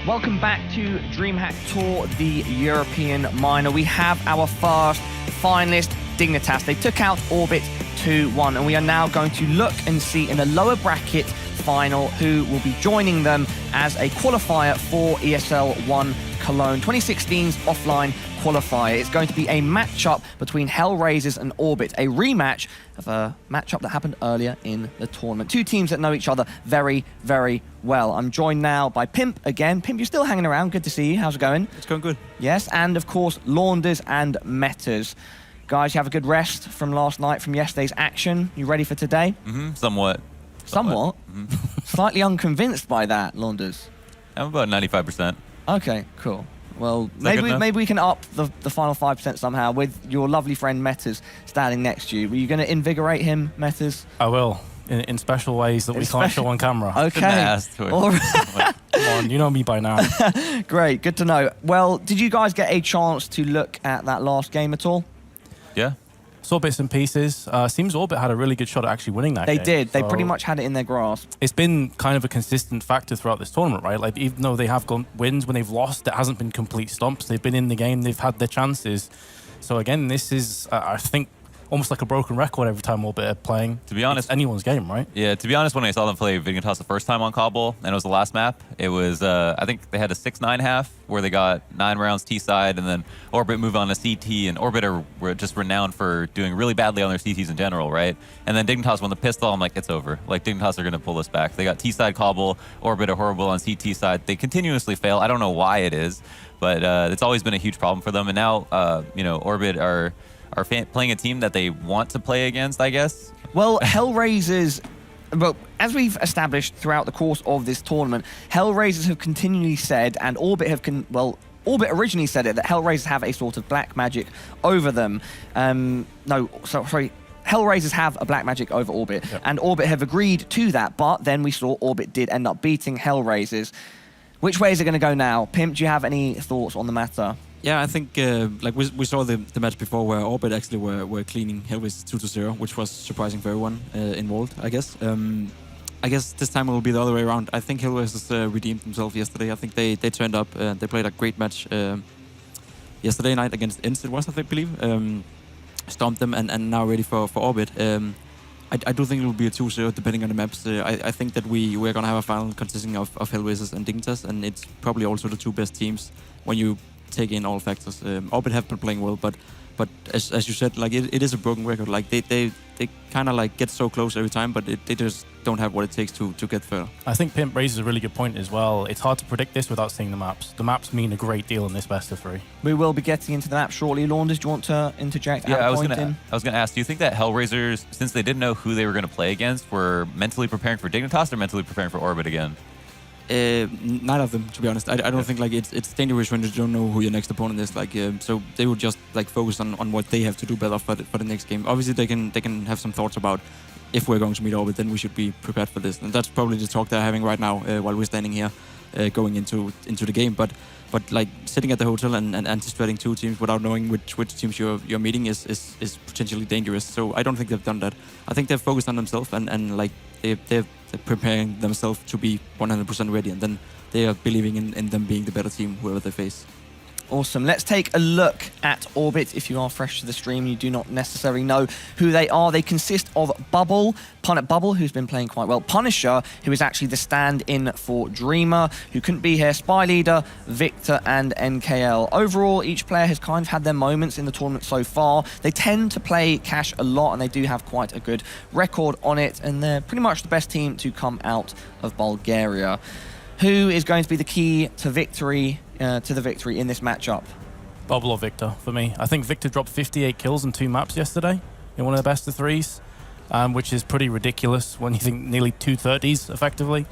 Welcome back to DreamHack Tour, the European minor. We have our first finalist, Dignitas. They took out Orbit 2-1, and we are now going to look and see in the lower bracket final who will be joining them as a qualifier for ESL 1 Cologne 2016's offline qualifier. It's going to be a matchup between HellRaisers and Orbit, a rematch of a matchup that happened earlier in the tournament. Two teams that know each other very, very well. I'm joined now by Pimp again. Pimp, you're still hanging around. Good to see you. How's it going? It's going good. Yes, and of course, Launders and Metas. Guys, you have a good rest from last night, from yesterday's action. You ready for today? Somewhat. Somewhat? Slightly unconvinced by that, Launders. I'm about 95%. Okay, cool. Well, maybe we can up the final 5% somehow with your lovely friend Metas standing next to you. Were you going to invigorate him, Metas? I will, in special ways that we can't show on camera. Okay. All right. Come on, you know me by now. Great, good to know. Well, did you guys get a chance to look at that last game at all? Yeah. Saw bits and pieces. Seems Orbit had a really good shot at actually winning that game. They did. They pretty much had it in their grasp. It's been kind of a consistent factor throughout this tournament, right? Like, even though they have gone wins, when they've lost, it hasn't been complete stomps. They've been in the game. They've had their chances. So again, this is, I think, almost like a broken record every time Orbit are playing. To be honest, it's anyone's game, right? Yeah, to be honest, when I saw them play Dignitas the first time on Cobble, and it was the last map, it was, I think they had a 6-9 half where they got 9 rounds T-side, and then Orbit moved on to CT, and Orbit were just renowned for doing really badly on their CTs in general, right? And then Dignitas won the pistol, I'm like, it's over. Like, Dignitas are going to pull this back. They got T-side Cobble, Orbit are horrible on CT side. They continuously fail. I don't know why it is, but it's always been a huge problem for them. And now, you know, Orbit are playing a team that they want to play against, I guess. Well, HellRaisers, well, as we've established throughout the course of this tournament, HellRaisers have continually said, and Orbit have, Orbit originally said it, that HellRaisers have a sort of black magic over them. Sorry. HellRaisers have a black magic over Orbit, and Orbit have agreed to that, but then we saw Orbit did end up beating HellRaisers. Which way is it going to go now? Pimp, do you have any thoughts on the matter? Yeah, I think like we saw the match before where Orbit actually were cleaning HellRaisers 2-0, which was surprising for everyone involved, I guess. I guess this time it will be the other way around. I think HellRaisers redeemed themselves yesterday. I think they turned up. They played a great match yesterday night against Inst, it was, I believe. Stomped them and now ready for Orbit. I do think it will be a 2-0 depending on the maps. I think that we're going to have a final consisting of HellRaisers and Dignitas, and it's probably also the two best teams when you take in all factors. Orbit have been playing well, but as you said, like it is a broken record. Like they kind of like get so close every time, but they just don't have what it takes to get further. I think Pimp raises a really good point as well. It's hard to predict this without seeing the maps. The maps mean a great deal in this best of 3. We will be getting into the map shortly. Launders, do you want to interject? Yeah, I was gonna ask, do you think that HellRaisers, since they didn't know who they were going to play against, were mentally preparing for Dignitas or mentally preparing for Orbit again? None of them, to be honest. I don't think like it's dangerous when you don't know who your next opponent is. Like so they would just like focus on what they have to do better for the next game. Obviously they can have some thoughts about if we're going to meet Orbit, then we should be prepared for this. And that's probably the talk they're having right now while we're standing here going into the game. But like sitting at the hotel and anticipating two teams without knowing which teams you're meeting is potentially dangerous. So I don't think they've done that. I think they've focused on themselves and like they're preparing themselves to be 100% ready, and then they are believing in them being the better team whoever they face. Awesome. Let's take a look at Orbit. If you are fresh to the stream, you do not necessarily know who they are. They consist of Bubble, who's been playing quite well, Punisher, who is actually the stand-in for Dreamer, who couldn't be here, Spy Leader, Victor, and NKL. Overall, each player has kind of had their moments in the tournament so far. They tend to play Cash a lot, and they do have quite a good record on it, and they're pretty much the best team to come out of Bulgaria. Who is going to be the key to victory, the victory in this matchup? Bubble or Victor for me. I think Victor dropped 58 kills in 2 maps yesterday in one of the best of 3s, which is pretty ridiculous when you think nearly 230s effectively.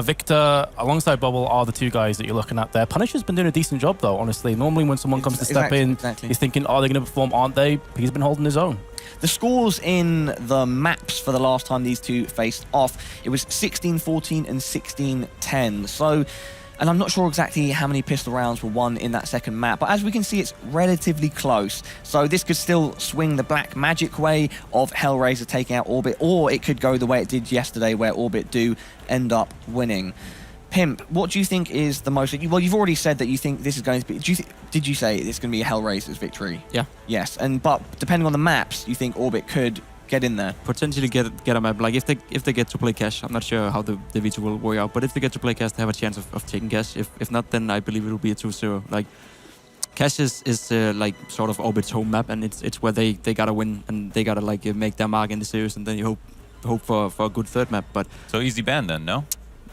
Victor alongside Bubble are the 2 guys that you're looking at there. Punisher's been doing a decent job though, honestly. Normally when someone comes to step in, you're thinking, are they going to perform? Aren't they? He's been holding his own. The scores in the maps for the last time these two faced off, it was 16-14 and 16-10. So, and I'm not sure exactly how many pistol rounds were won in that second map, but as we can see, it's relatively close. So this could still swing the black magic way of HellRaiser taking out Orbit, or it could go the way it did yesterday, where Orbit do end up winning. Pimp, what do you think is the most... Well, you've already said that you think this is going to be... Did you say it's going to be a HellRaisers victory? Yeah. Yes, but depending on the maps, you think Orbit could get in there? Potentially get a map. Like if they get to play Cash, I'm not sure how the V2 will work out, but if they get to play Cash, they have a chance of taking Cash. If not, then I believe it will be a 2-0. Like Cash is like sort of Orbit's home map, and it's where they gotta win and they gotta like make their mark in the series, and then you hope for a good third map. But So easy ban then, no?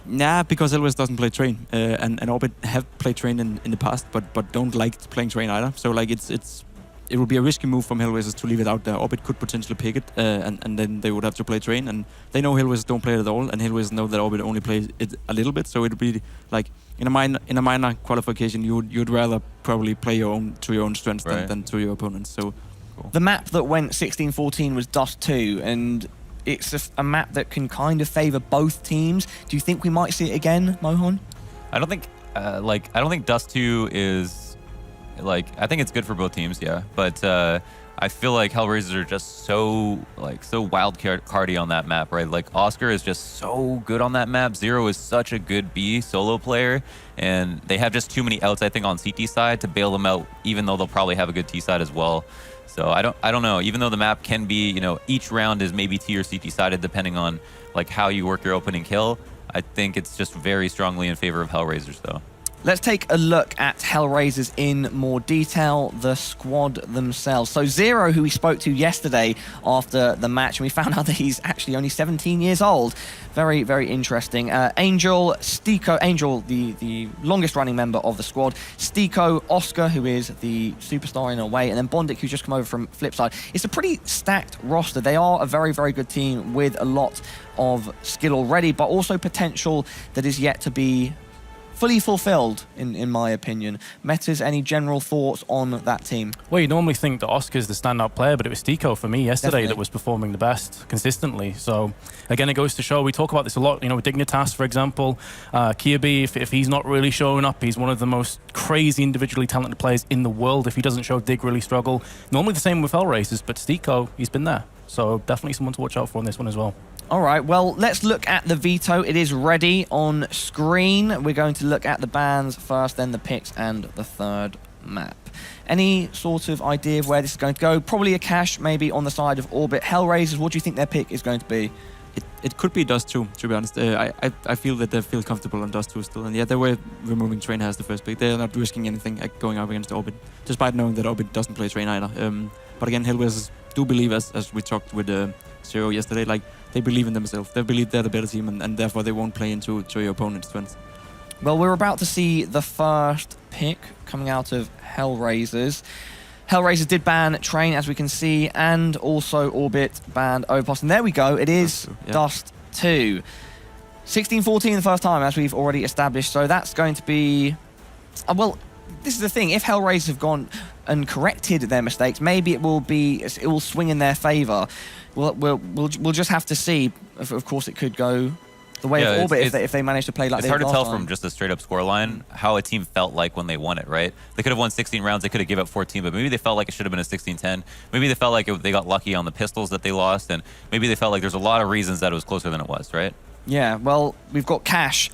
nah, because HellRaisers doesn't play Train, and Orbit have played Train in the past, but don't like playing Train either. So like it would be a risky move from HellRaisers to leave it out there. Orbit could potentially pick it, and then they would have to play Train, and they know HellRaisers don't play it at all, and HellRaisers know that Orbit only plays it a little bit. So it would be like in a minor qualification, you'd rather probably play your own strengths than to your opponents. So The map that went 16-14 was Dust 2, and it's a map that can kind of favor both teams. Do you think we might see it again, Mohan? I don't think I don't think Dust 2 is like, I think it's good for both teams, yeah. But I feel like HellRaisers are just so wild cardy on that map, right? Like Oscar is just so good on that map. Zero is such a good B solo player, and they have just too many outs, I think, on CT side to bail them out, even though they'll probably have a good T side as well. So I don't know. Even though the map can be, each round is maybe T or CT sided depending on like how you work your opening kill, I think it's just very strongly in favor of HellRaisers though. Let's take a look at HellRaisers in more detail, the squad themselves. So Zero, who we spoke to yesterday after the match, and we found out that he's actually only 17 years old. Very, very interesting. Angel, Stiko, Angel, the longest running member of the squad. Stiko, Oscar, who is the superstar in a way, and then Bondik, who's just come over from Flipside. It's a pretty stacked roster. They are a very, very good team with a lot of skill already, but also potential that is yet to be fully fulfilled, in my opinion. Metas, any general thoughts on that team? Well, you normally think that Oscar's the standout player, but it was Stiko for me yesterday that was performing the best consistently. So again, it goes to show, we talk about this a lot, with Dignitas, for example. Kiabi, if he's not really showing up, he's one of the most crazy individually talented players in the world. If he doesn't show, Dig really struggle. Normally the same with HellRaisers, but Stiko, he's been there. So definitely someone to watch out for on this one as well. All right, well, let's look at the veto. It is ready on screen. We're going to look at the bans first, then the picks, and the third map. Any sort of idea of where this is going to go? Probably a cash, maybe on the side of Orbit. HellRaisers, what do you think their pick is going to be? It could be Dust 2, to be honest. I feel that they feel comfortable on Dust 2 still. And yeah, they were removing Train as the first pick. They're not risking anything going up against Orbit, despite knowing that Orbit doesn't play Train either. But again, HellRaisers do believe, as we talked with Zero yesterday, like they believe in themselves. They believe they're the better team, and therefore they won't play into your opponent's strengths. Well, we're about to see the first pick coming out of HellRaisers. HellRaisers did ban Train, as we can see, and also Orbit banned Overpass. And there we go. It is Dust 2. 16-14 the first time, as we've already established. So that's going to be... well, this is the thing. If HellRaisers have gone and corrected their mistakes, maybe it will swing in their favor. We'll just have to see. Of course, it could go the way of Orbit if they manage to play like they did last time. It's hard to tell from just a straight-up scoreline how a team felt like when they won it, right? They could have won 16 rounds, they could have given up 14, but maybe they felt like it should have been a 16-10. Maybe they felt like they got lucky on the pistols that they lost, and maybe they felt like there's a lot of reasons that it was closer than it was, right? Yeah, well, we've got Cash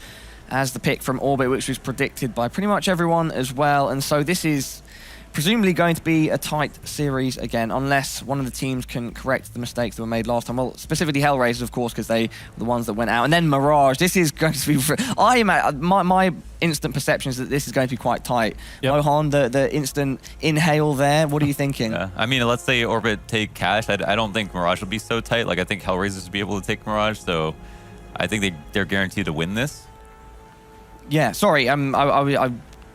as the pick from Orbit, which was predicted by pretty much everyone as well, and so this is presumably going to be a tight series again, unless one of the teams can correct the mistakes that were made last time. Well, specifically HellRaisers, of course, because they were the ones that went out. And then Mirage. This is going to be... my instant perception is that this is going to be quite tight. Yep. Mohan, the instant inhale there, what are you thinking? Yeah. I mean, let's say Orbit take Cash. I don't think Mirage will be so tight. Like, I think HellRaisers will be able to take Mirage, so I think they're guaranteed to win this. Yeah, sorry, I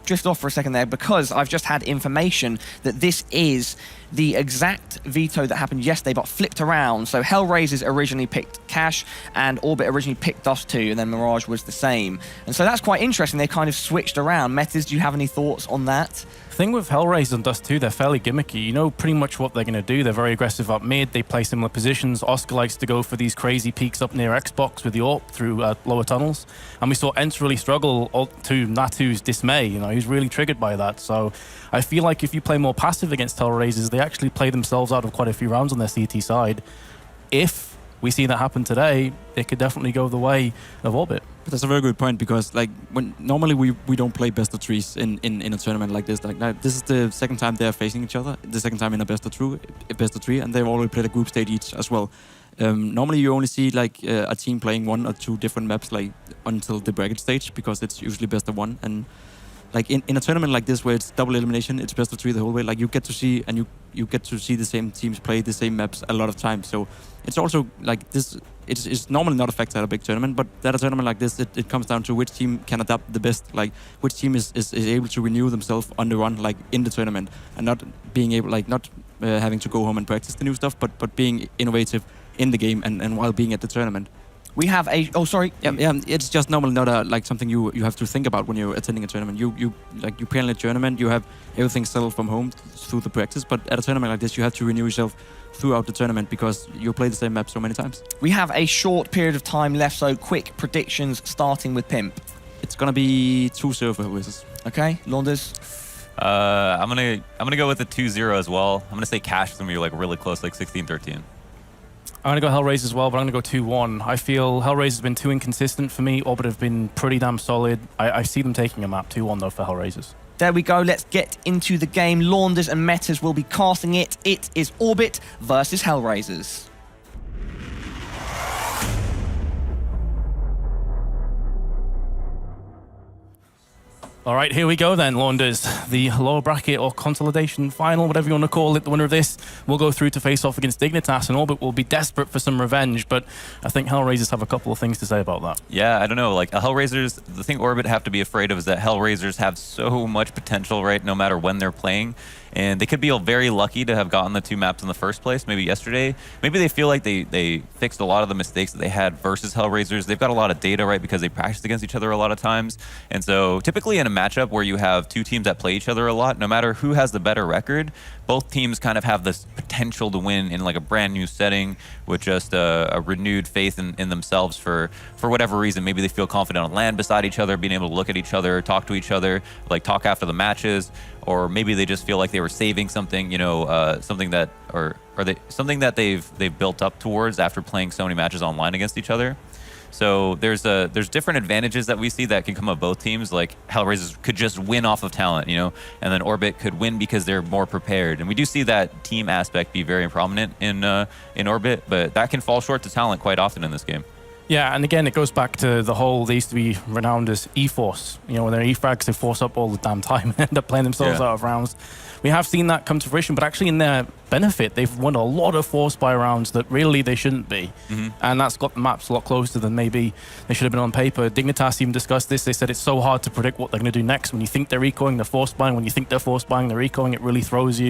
drift off for a second there because I've just had information that this is the exact veto that happened yesterday but flipped around. So HellRaisers originally picked Cash and Orbit originally picked Dust 2, and then Mirage was the same. And so that's quite interesting. They kind of switched around. Metas, do you have any thoughts on that? The thing with HellRaisers and Dust 2, they're fairly gimmicky. You know pretty much what they're going to do. They're very aggressive up mid. They play similar positions. Oscar likes to go for these crazy peaks up near Xbox with the AWP through lower tunnels. And we saw Ents really struggle to Natu's dismay. He's really triggered by that. So I feel like if you play more passive against HellRaisers, they actually play themselves out of quite a few rounds on their CT side. If we see that happen today, it could definitely go the way of Orbit. But that's a very good point, because like when normally we don't play best of threes in a tournament like this. Like this is the second time they are facing each other, the second time in a best of three, and they've already played a group stage each as well. Normally you only see like a team playing 1 or 2 different maps like until the bracket stage, because it's usually best of 1. And like in a tournament like this where it's double elimination, it's best of 3 the whole way. Like you get to see, and you get to see the same teams play the same maps a lot of times. So it's also like this. It's normally not a factor at a big tournament, but at a tournament like this, it comes down to which team can adapt the best. Like which team is able to renew themselves on the run, like in the tournament, and not being able, like not having to go home and practice the new stuff, but being innovative in the game and while being at the tournament. We have a... Oh, sorry. Yeah, it's just normally not like something you have to think about when you're attending a tournament. You play in a tournament, you have everything settled from home through the practice, but at a tournament like this, you have to renew yourself throughout the tournament because you play the same map so many times. We have a short period of time left, so quick predictions starting with Pimp. It's gonna be 2-0 for HellRaisers. Okay, Launders? I'm gonna go with the 2-0 as well. I'm gonna say Cash is gonna be like really close, like 16-13. I'm going to go HellRaisers as well, but I'm going to go 2-1. I feel HellRaisers have been too inconsistent for me. Orbit have been pretty damn solid. I see them taking a map. 2-1 though for HellRaisers. There we go. Let's get into the game. Launders and Metas will be casting it. It is Orbit versus HellRaisers. All right, here we go then, Launders. The lower bracket or consolidation final, whatever you want to call it, the winner of this will go through to face off against Dignitas, and Orbit will be desperate for some revenge, but I think HellRaisers have a couple of things to say about that. Yeah, I don't know. Like HellRaisers, the thing Orbit have to be afraid of is that HellRaisers have so much potential, right? No matter when they're playing. And they could be very lucky to have gotten the 2 maps in the first place, maybe yesterday. Maybe they feel like they fixed a lot of the mistakes that they had versus HellRaisers. They've got a lot of data, right, because they practiced against each other a lot of times. And so typically in a matchup where you have 2 teams that play each other a lot, no matter who has the better record, both teams kind of have this potential to win in like a brand new setting with just a renewed faith in themselves for whatever reason. Maybe they feel confident on land beside each other, being able to look at each other, talk to each other, like talk after the matches. Or maybe they just feel like they were saving something, you know, something that they've built up towards after playing so many matches online against each other. So there's different advantages that we see that can come of both teams. Like HellRaisers could just win off of talent, you know, and then Orbit could win because they're more prepared. And we do see that team aspect be very prominent in Orbit, but that can fall short to talent quite often in this game. Yeah, and again, it goes back to the whole, they used to be renowned as E-Force. You know, when they're E-Frags, they force up all the damn time and end up playing themselves out of rounds. We have seen that come to fruition, but actually in their benefit, they've won a lot of force buy rounds that really they shouldn't be. And that's got the maps a lot closer than maybe they should have been on paper. Dignitas even discussed this. They said it's so hard to predict what they're going to do next. When you think they're ecoing, they're force buying. When you think they're force buying, they're ecoing. It really throws you,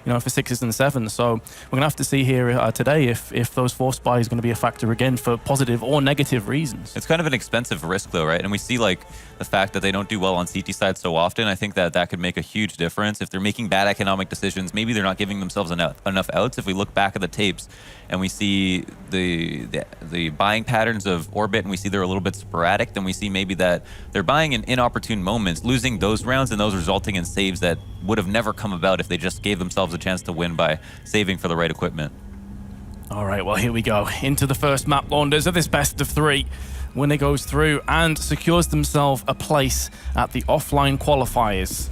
you know, for 6s and 7s. So we're going to have to see here today if those force buys are going to be a factor again for positive or negative reasons. It's kind of an expensive risk though, right? And we see like the fact that they don't do well on CT side so often. I think that could make a huge difference. If they're making bad economic decisions, maybe they're not giving themselves enough outs. If we look back at the tapes and we see the buying patterns of Orbit and we see they're a little bit sporadic, then we see maybe that they're buying in inopportune moments, losing those rounds and those resulting in saves that would have never come about if they just gave themselves a chance to win by saving for the right equipment. All right, well, here we go. Into the first map, Launders, of this best of 3. Winner goes through and secures themselves a place at the offline qualifiers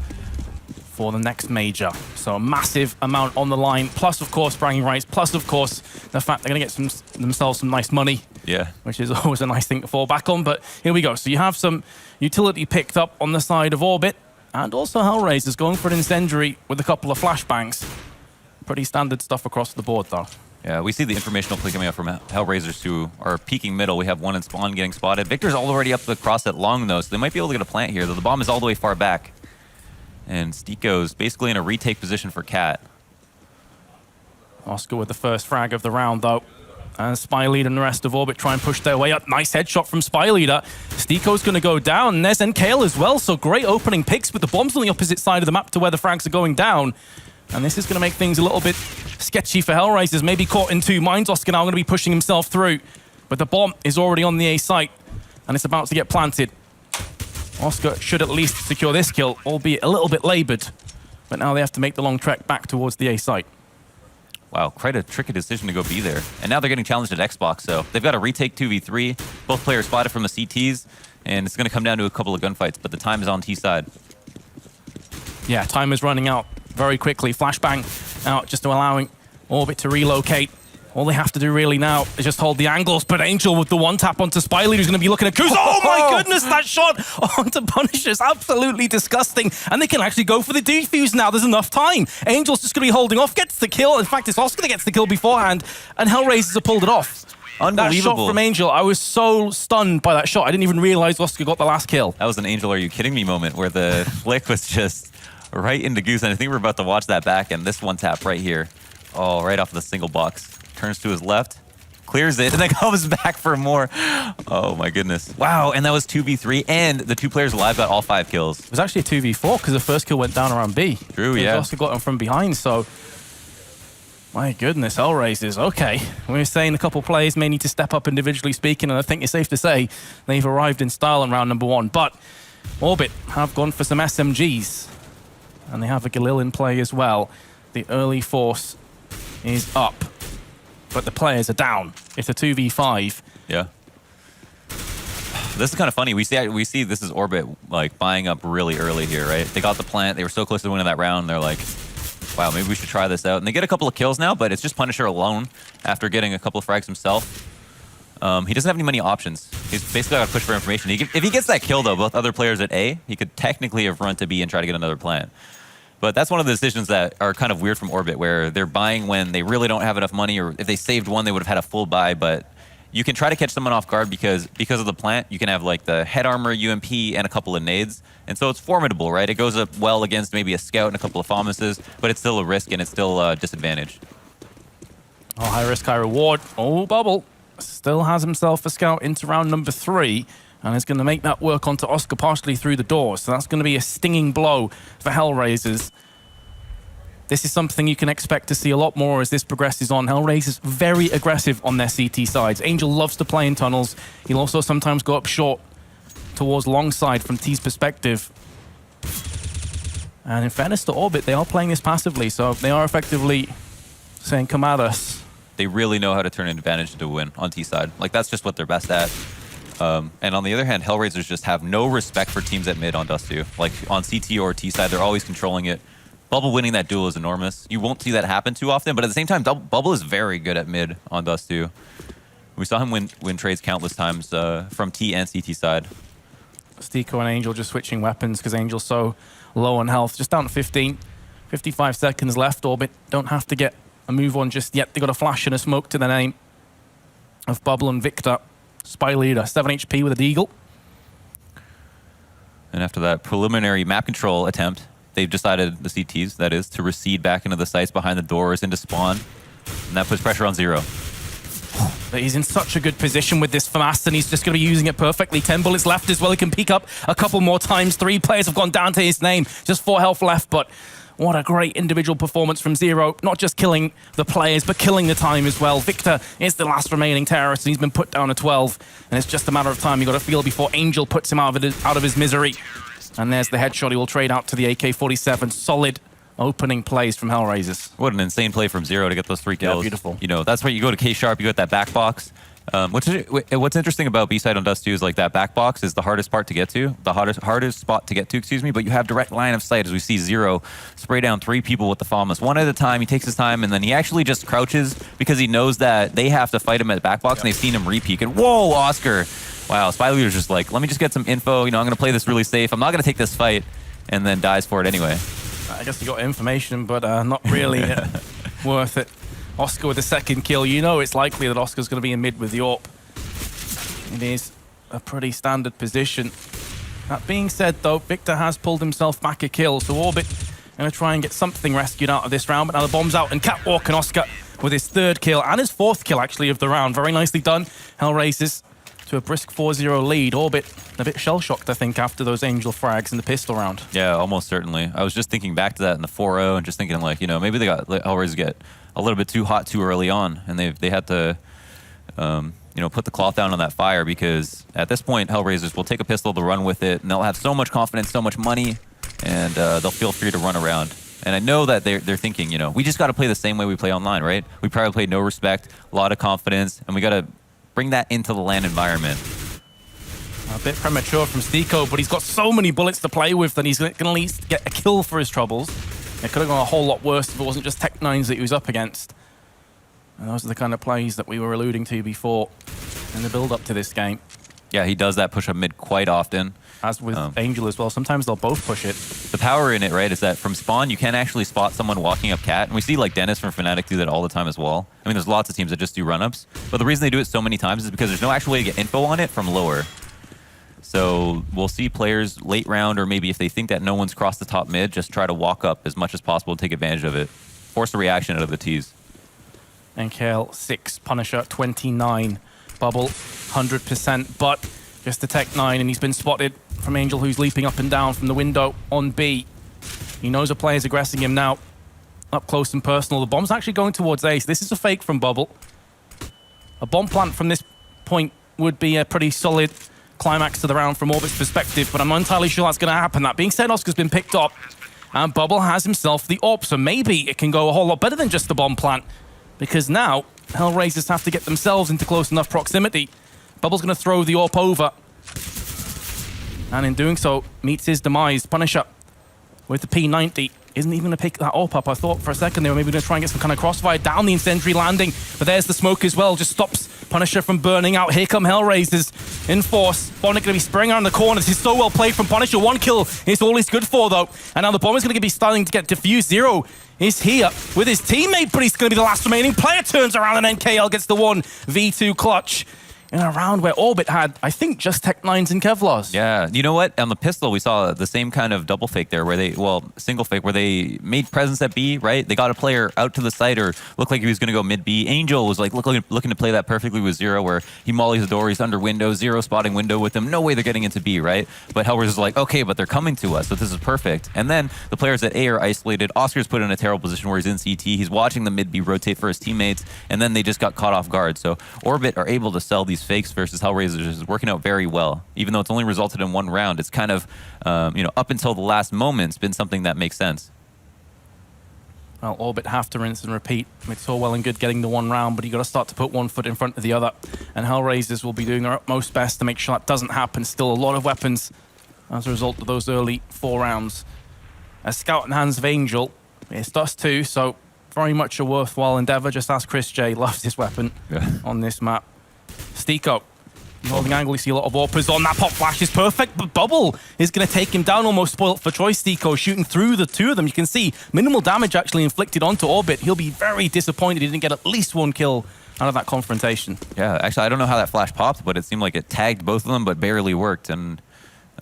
for the next major. So a massive amount on the line, plus, of course, bragging rights, plus, of course, the fact they're going to get themselves some nice money. Yeah. Which is always a nice thing to fall back on. But here we go. So you have some utility picked up on the side of Orbit, and also HellRaisers going for an incendiary with a couple of flashbangs. Pretty standard stuff across the board, though. Yeah, we see the informational play coming out from HellRaisers who are peeking middle. We have one in spawn getting spotted. Victor's already up across at long, though, so they might be able to get a plant here, though the bomb is all the way far back. And Stiko's basically in a retake position for Cat. Oscar with the first frag of the round, though. And Spy Leader and the rest of Orbit try and push their way up. Nice headshot from Spy Leader. Stiko's going to go down. And there's NKL as well, so great opening picks with the bombs on the opposite side of the map to where the frags are going down. And this is going to make things a little bit sketchy for HellRaisers. Maybe caught in 2 minds. Oscar now going to be pushing himself through. But the bomb is already on the A site. And it's about to get planted. Oscar should at least secure this kill, albeit a little bit labored. But now they have to make the long trek back towards the A site. Wow, quite a tricky decision to go B there. And now they're getting challenged at Xbox, so they've got to retake 2v3. Both players spotted from the CTs, and it's going to come down to a couple of gunfights, but the time is on T side. Yeah, time is running out very quickly. Flashbang out, just allowing Orbit to relocate. All they have to do really now is just hold the angles, but Angel with the one tap onto Spiley, who's going to be looking at Kuz. Oh my goodness, that shot onto Punisher is absolutely disgusting. And they can actually go for the defuse now. There's enough time. Angel's just going to be holding off, gets the kill. In fact, it's Oscar that gets the kill beforehand, and HellRaisers have pulled it off. Unbelievable. That shot from Angel, I was so stunned by that shot. I didn't even realize Oscar got the last kill. That was an Angel, are you kidding me moment where the flick was just right into Goose, and I think we're about to watch that back, and this one tap right here. Oh, right off of the single box. Turns to his left, clears it, and then comes back for more. Oh my goodness. Wow, and that was 2v3, and the two players alive got all 5 kills. It was actually a 2v4 because the first kill went down around B. True, yeah. Oscar got him from behind, so... My goodness, HellRaisers, okay. We were saying a couple players may need to step up individually speaking, and I think it's safe to say they've arrived in style in round number 1. But Orbit have gone for some SMGs, and they have a Galil in play as well. The early force is up, but the players are down. It's a 2v5. Yeah. This is kind of funny. We see this is Orbit like buying up really early here, right? They got the plant. They were so close to winning that round. They're like, wow, maybe we should try this out. And they get a couple of kills now, but it's just Punisher alone after getting a couple of frags himself. He doesn't have many options. He's basically got to push for information. If he gets that kill, though, both other players at A, he could technically have run to B and try to get another plant. But that's one of the decisions that are kind of weird from Orbit, where they're buying when they really don't have enough money, or if they saved one, they would have had a full buy. But you can try to catch someone off guard because of the plant. You can have like the head armor, UMP, and a couple of nades. And so it's formidable, right? It goes up well against maybe a scout and a couple of FAMASes, but it's still a risk and it's still a disadvantage. Oh, high risk, high reward. Oh, Bubble still has himself a scout into round number 3. And is going to make that work onto Oscar partially through the door. So that's going to be a stinging blow for HellRaisers. This is something you can expect to see a lot more as this progresses on. HellRaisers very aggressive on their CT sides. Angel loves to play in tunnels. He'll also sometimes go up short towards long side from T's perspective. And in fairness to Orbit, they are playing this passively. So they are effectively saying, come at us. They really know how to turn an advantage into a win on T side. Like, that's just what they're best at. And on the other hand, HellRaisers just have no respect for teams at mid on Dust 2. Like on CT or T side, they're always controlling it. Bubble winning that duel is enormous. You won't see that happen too often, but at the same time, Bubble is very good at mid on Dust 2. We saw him win trades countless times from T and CT side. Stico and Angel just switching weapons because Angel's so low on health. Just down to 15. 55 seconds left. Orbit don't have to get a move on just yet. They got a flash and a smoke to the name of Bubble and Victor. Spy leader, 7 HP with a deagle. And after that preliminary map control attempt, they've decided, the CTs, that is, to recede back into the sites behind the doors into spawn. And that puts pressure on Zero. But he's in such a good position with this FAMAS, and he's just going to be using it perfectly. 10 bullets left as well. He can peek up a couple more times. 3 players have gone down to his name. Just 4 health left, but what a great individual performance from Zero. Not just killing the players, but killing the time as well. Victor is the last remaining terrorist, and he's been put down to 12. And it's just a matter of time. You've got to feel before Angel puts him out of his misery. And there's the headshot. He will trade out to the AK-47. Solid opening plays from HellRaisers. What an insane play from Zero to get those 3 kills. Yeah, beautiful. You know, that's where you go to K-Sharp, you got that back box. What's interesting about B-side on Dust 2 is like that back box is the hardest part to get to, the hardest spot to get to, excuse me, but you have direct line of sight as we see Zero spray down 3 people with the FAMAS. One at a time, he takes his time, and then he actually just crouches because he knows that they have to fight him at the back box, and they've seen him re-peek, and whoa, Oscar. Wow, Spy Leader's just like, let me just get some info, you know, I'm going to play this really safe, I'm not going to take this fight, and then dies for it anyway. I guess he got information, but not really worth it. Oscar with the second kill. You know it's likely that Oscar's going to be in mid with the AWP. It is a pretty standard position. That being said, though, Victor has pulled himself back a kill, so Orbit going to try and get something rescued out of this round. But now the bomb's out, and Catwalk and Oscar with his 3rd kill, and his 4th kill, actually, of the round. Very nicely done. HellRaisers to a brisk 4-0 lead. Orbit a bit shell-shocked, I think, after those Angel frags in the pistol round. Yeah, almost certainly. I was just thinking back to that in the 4-0 and just thinking, like, you know, maybe they got HellRaisers get a little bit too hot too early on, and they had to, you know, put the cloth down on that fire, because at this point, HellRaisers will take a pistol to run with it, and they'll have so much confidence, so much money, and they'll feel free to run around. And I know that they're thinking, you know, we just got to play the same way we play online, right? We probably played no respect, a lot of confidence, and we got to bring that into the LAN environment. A bit premature from Stiko, but he's got so many bullets to play with that he's going to at least get a kill for his troubles. It could have gone a whole lot worse if it wasn't just Tech9s that he was up against. And those are the kind of plays that we were alluding to before in the build-up to this game. Yeah, he does that push up mid quite often. As with Angel as well. Sometimes they'll both push it. The power in it, right, is that from spawn, you can actually spot someone walking up cat. And we see like Dennis from Fnatic do that all the time as well. I mean, there's lots of teams that just do run-ups. But the reason they do it so many times is because there's no actual way to get info on it from lower. So we'll see players late round, or maybe if they think that no one's crossed the top mid, just try to walk up as much as possible to take advantage of it. Force a reaction out of the T's. NKL 6, Punisher 29, Bubble 100%, but just the Tech9, and he's been spotted from Angel, who's leaping up and down from the window on B. He knows a player's aggressing him now, up close and personal. The bomb's actually going towards Ace. This is a fake from Bubble. A bomb plant from this point would be a pretty solid climax to the round from Orbit's perspective, but I'm not entirely sure that's going to happen. That being said, Oscar's been picked up, and Bubble has himself the AWP, so maybe it can go a whole lot better than just the bomb plant, because now HellRaisers have to get themselves into close enough proximity. Bubble's going to throw the AWP over, and in doing so, meets his demise. Punisher with the P90 isn't even going to pick that AWP up. I thought for a second they were maybe going to try and get some kind of crossfire down the incendiary landing, but there's the smoke as well, just stops Punisher from burning out. Here come HellRaisers in force. Bonnet going to be spraying around the corner. This is so well played from Punisher. One kill is all he's good for, though. And now the bomb is going to be starting to get diffused. Zero is here with his teammate, but he's going to be the last remaining player. Turns around and NKL gets the 1v2 clutch in a round where Orbit had, I think, just Tech9s and Kevlars. Yeah, you know what? On the pistol, we saw the same kind of double fake there where they, well, single fake, where they made presence at B, right? They got a player out to the side or looked like he was going to go mid B. Angel was like looking to play that perfectly with Zero, where he mollies the door, he's under window, Zero spotting window with them. No way they're getting into B, right? But HellRaisers is like, okay, but they're coming to us, so this is perfect. And then the players at A are isolated. Oscar's put in a terrible position where he's in CT. He's watching the mid B rotate for his teammates, and then they just got caught off guard. So Orbit are able to sell these fakes versus HellRaisers is working out very well. Even though it's only resulted in one round, it's kind of, you know, up until the last moment, it's been something that makes sense. Well, Orbit have to rinse and repeat. It's all well and good getting the one round, but you got to start to put one foot in front of the other. And HellRaisers will be doing their utmost best to make sure that doesn't happen. Still a lot of weapons as a result of those early 4 rounds. A scout in the hands of Angel. It's Dust 2, so very much a worthwhile endeavor. Just ask Chris J. Loves his weapon on this map. Stiko. Holding angle, you see a lot of AWPers on. That pop flash is perfect, but Bubble is going to take him down, almost spoilt for choice. Stiko shooting through the two of them. You can see minimal damage actually inflicted onto Orbit. He'll be very disappointed he didn't get at least one kill out of that confrontation. Yeah, actually, I don't know how that flash popped, but it seemed like it tagged both of them, but barely worked. And,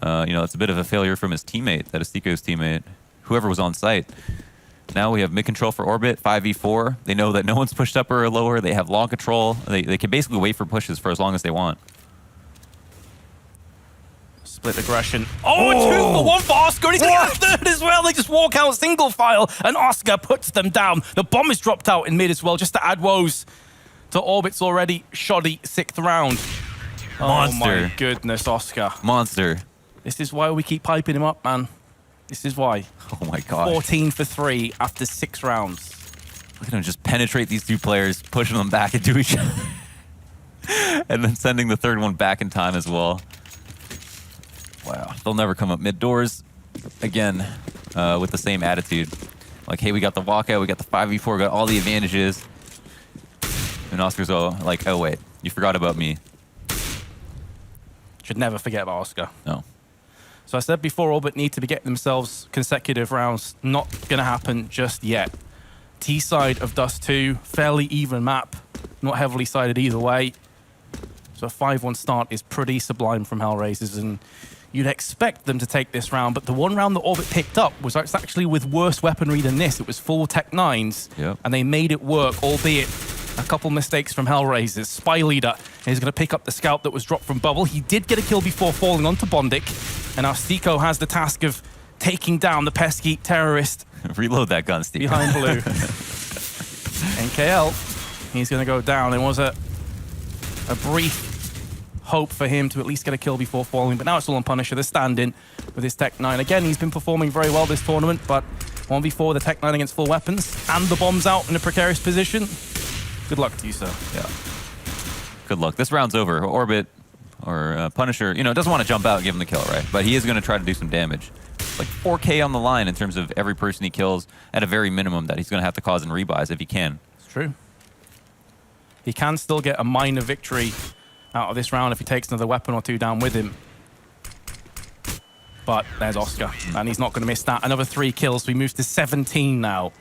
you know, it's a bit of a failure from his teammate, that is Stiko's teammate, whoever was on site. Now we have mid control for Orbit, 5v4. They know that no one's pushed up or lower. They have long control. They can basically wait for pushes for as long as they want. Split aggression. Oh, 2 for 1 for Oscar. He's going to get a third as well. They just walk out single file, and Oscar puts them down. The bomb is dropped out in mid as well, just to add woes to Orbit's already shoddy 6th round. Monster. Oh my goodness, Oscar. Monster. This is why we keep piping him up, man. This is why. Oh my gosh. 14 for 3 after 6 rounds. Look at him just penetrate these 2 players, pushing them back into each other. And then sending the 3rd one back in time as well. Wow, they'll never come up mid doors again with the same attitude. Like, hey, we got the walkout, we got the 5v4, we got all the advantages. And Oscar's like, oh wait, you forgot about me. Should never forget about Oscar. No. So I said before, Orbit need to be getting themselves consecutive rounds. Not going to happen just yet. T side of Dust 2, fairly even map. Not heavily sided either way. So a 5-1 start is pretty sublime from HellRaisers, and you'd expect them to take this round, but the one round that Orbit picked up was actually with worse weaponry than this. It was full Tech9s, and they made it work, albeit a couple mistakes from HellRaisers. Spy Leader is going to pick up the scout that was dropped from Bubble. He did get a kill before falling onto Bondic, and now Stiko has the task of taking down the pesky terrorist. Reload that gun, Stiko. Behind blue. NKL, he's going to go down. It was a brief hope for him to at least get a kill before falling, but now it's all on Punisher. They're standing with his Tech9. Again, he's been performing very well this tournament, but 1v4 with the Tech 9 against full weapons, and the bombs out in a precarious position. Good luck to you, sir. Yeah. Good luck. This round's over. Orbit or Punisher, you know, doesn't want to jump out and give him the kill, right? But he is going to try to do some damage. Like 4K on the line in terms of every person he kills at a very minimum that he's going to have to cause in rebuys if he can. It's true. He can still get a minor victory out of this round if he takes another weapon or two down with him. But there's Oscar, and he's not going to miss that. Another 3 kills, so he moves to 17 now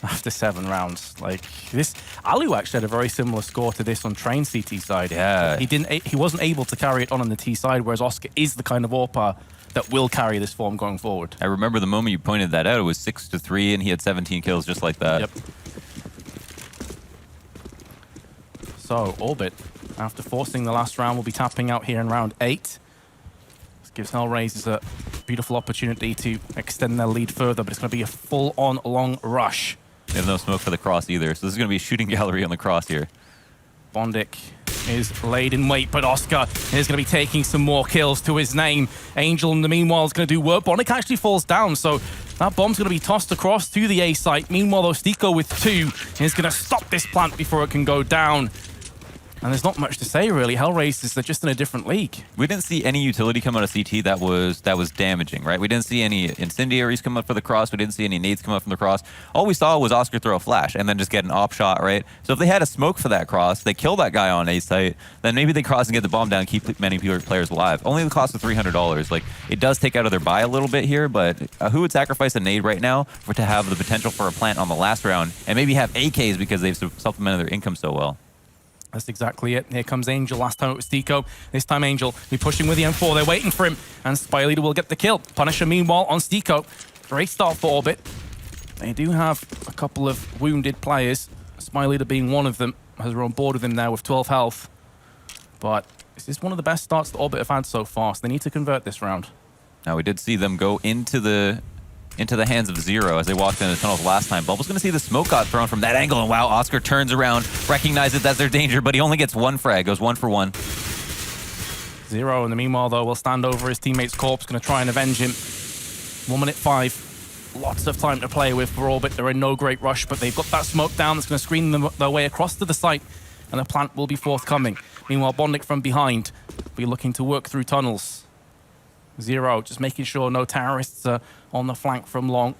after 7 rounds. Like this, Alu actually had a very similar score to this on Train CT side. Yeah. He wasn't able to carry it on the T side, whereas Oscar is the kind of AWPer that will carry this form going forward. I remember the moment you pointed that out, it was 6-3, and he had 17 kills just like that. Yep. So, Orbit, after forcing the last round, will be tapping out here in round 8. This gives HellRaisers a beautiful opportunity to extend their lead further, but it's going to be a full-on long rush. They have no smoke for the cross either, so this is going to be a shooting gallery on the cross here. Bondic is laid in wait, but Oscar is going to be taking some more kills to his name. Angel, in the meanwhile, is going to do work. Bondic actually falls down, so that bomb's going to be tossed across to the A site. Meanwhile, though, Stiko with 2 is going to stop this plant before it can go down. And there's not much to say, really. HellRaisers, they're just in a different league. We didn't see any utility come out of CT that was damaging, right? We didn't see any incendiaries come up for the cross. We didn't see any nades come up from the cross. All we saw was Oscar throw a flash and then just get an op shot, right? So if they had a smoke for that cross, they kill that guy on A site, then maybe they cross and get the bomb down and keep many players alive. Only the cost of $300. Like, it does take out of their buy a little bit here, but who would sacrifice a nade right now to have the potential for a plant on the last round and maybe have AKs because they've supplemented their income so well? That's exactly it. Here comes Angel. Last time it was Stiko. This time Angel be pushing with the M4. They're waiting for him. And Spy Leader will get the kill. Punisher, meanwhile, on Stiko. Great start for Orbit. They do have a couple of wounded players. Spy Leader being one of them, as we're on board with him now with 12 health. But this is one of the best starts that Orbit have had so far, so they need to convert this round. Now, we did see them go into the hands of Zero as they walked into the tunnels last time. Bubble's going to see the smoke got thrown from that angle, and wow, Oscar turns around, recognizes that's their danger, but he only gets 1 frag, goes 1 for 1. Zero, in the meanwhile, though, will stand over his teammate's corpse, going to try and avenge him. 1 minute 5. Lots of time to play with for Orbit. They're in no great rush, but they've got that smoke down that's going to screen them their way across to the site, and the plant will be forthcoming. Meanwhile, Bondic from behind will be looking to work through tunnels. Zero, just making sure no terrorists are on the flank from long.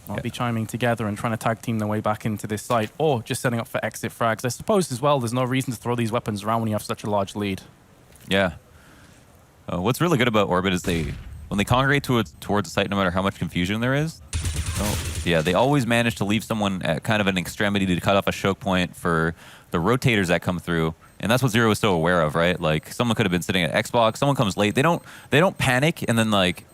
I'll be chiming together and trying to tag team their way back into this site, or just setting up for exit frags. I suppose as well, there's no reason to throw these weapons around when you have such a large lead. Yeah. What's really good about Orbit is when they congregate towards the site, no matter how much confusion there is, yeah, they always manage to leave someone at kind of an extremity to cut off a choke point for the rotators that come through. And that's what Zero is so aware of, right? Like, someone could have been sitting at Xbox, someone comes late, they don't panic and then like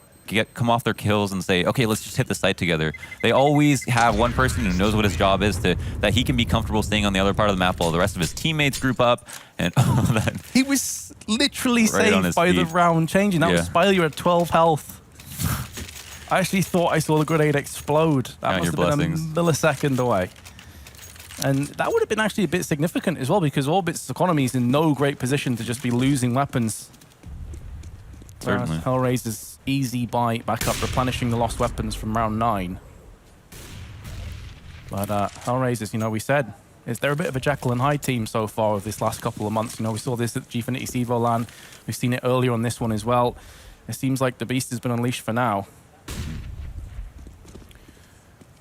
come off their kills and say, okay, let's just hit the site together. They always have one person who knows what his job is that he can be comfortable staying on the other part of the map while the rest of his teammates group up and all that. He was literally Right saved by the round changing. That was Spiley at 12 health. I actually thought I saw the grenade explode. That must have been a millisecond away. And that would have been actually a bit significant as well, because Orbit's economy is in no great position to just be losing weapons. Certainly. HellRaisers easy buy back up, replenishing the lost weapons from round 9. But HellRaisers, you know, we said, they're a bit of a Jekyll and Hyde team so far of this last couple of months. You know, we saw this at Gfinity Sevo LAN. We've seen it earlier on this one as well. It seems like the beast has been unleashed for now.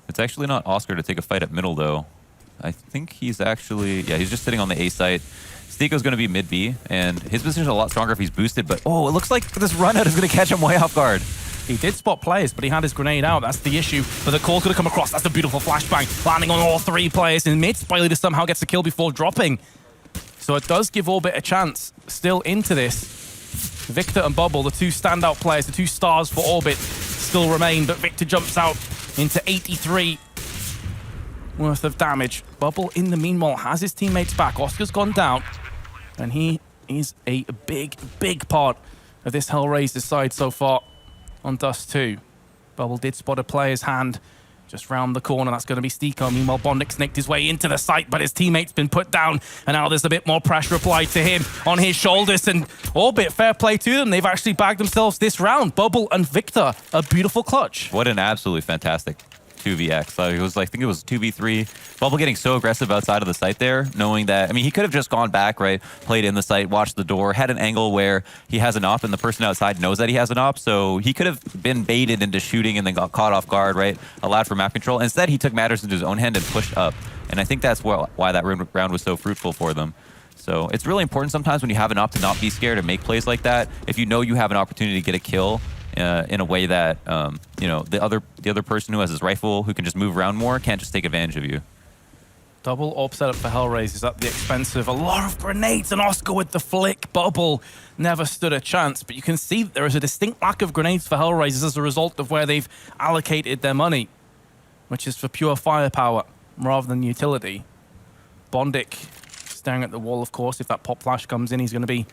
It's actually not Oscar to take a fight at middle, though. I think he's actually, he's just sitting on the A site. Stiko's going to be mid B, and his position is a lot stronger if he's boosted, but oh, it looks like this run out is going to catch him way off guard. He did spot players, but he had his grenade out. That's the issue. But the call's going to come across. That's a beautiful flashbang, landing on all 3 players in mid. Spiley to somehow gets the kill before dropping. So it does give Orbit a chance still into this. Victor and Bubble, the 2 standout players, the 2 stars for Orbit, still remain, but Victor jumps out into 83 worth of damage. Bubble, in the meanwhile, has his teammates back. Oscar's gone down, and he is a big, big part of this HellRaisers side so far on Dust 2. Bubble did spot a player's hand Just round the corner, that's going to be Stiko. Meanwhile, Bondic snaked his way into the site, but his teammate's been put down, and now there's a bit more pressure applied to him on his shoulders. And Orbit, fair play to them. They've actually bagged themselves this round. Bubble and Victor, a beautiful clutch. What an absolutely fantastic 2vx. It was like, I think it was 2v3. Bubble getting so aggressive outside of the site there, knowing that, I mean, he could have just gone back, right? Played in the site, watched the door, had an angle where he has an op and the person outside knows that he has an op. So he could have been baited into shooting and then got caught off guard, right? Allowed for map control. Instead, he took matters into his own hand and pushed up. And I think that's why that round was so fruitful for them. So it's really important sometimes when you have an op to not be scared and make plays like that. If you know you have an opportunity to get a kill, in a way that you know, the other person who has his rifle, who can just move around more, can't just take advantage of you. Double AWP setup for HellRaisers at the expense of a lot of grenades, and Oscar with the flick. Bubble never stood a chance, but you can see there is a distinct lack of grenades for HellRaisers as a result of where they've allocated their money, which is for pure firepower rather than utility. Bondic staring at the wall, of course. If that pop flash comes in, he's going to be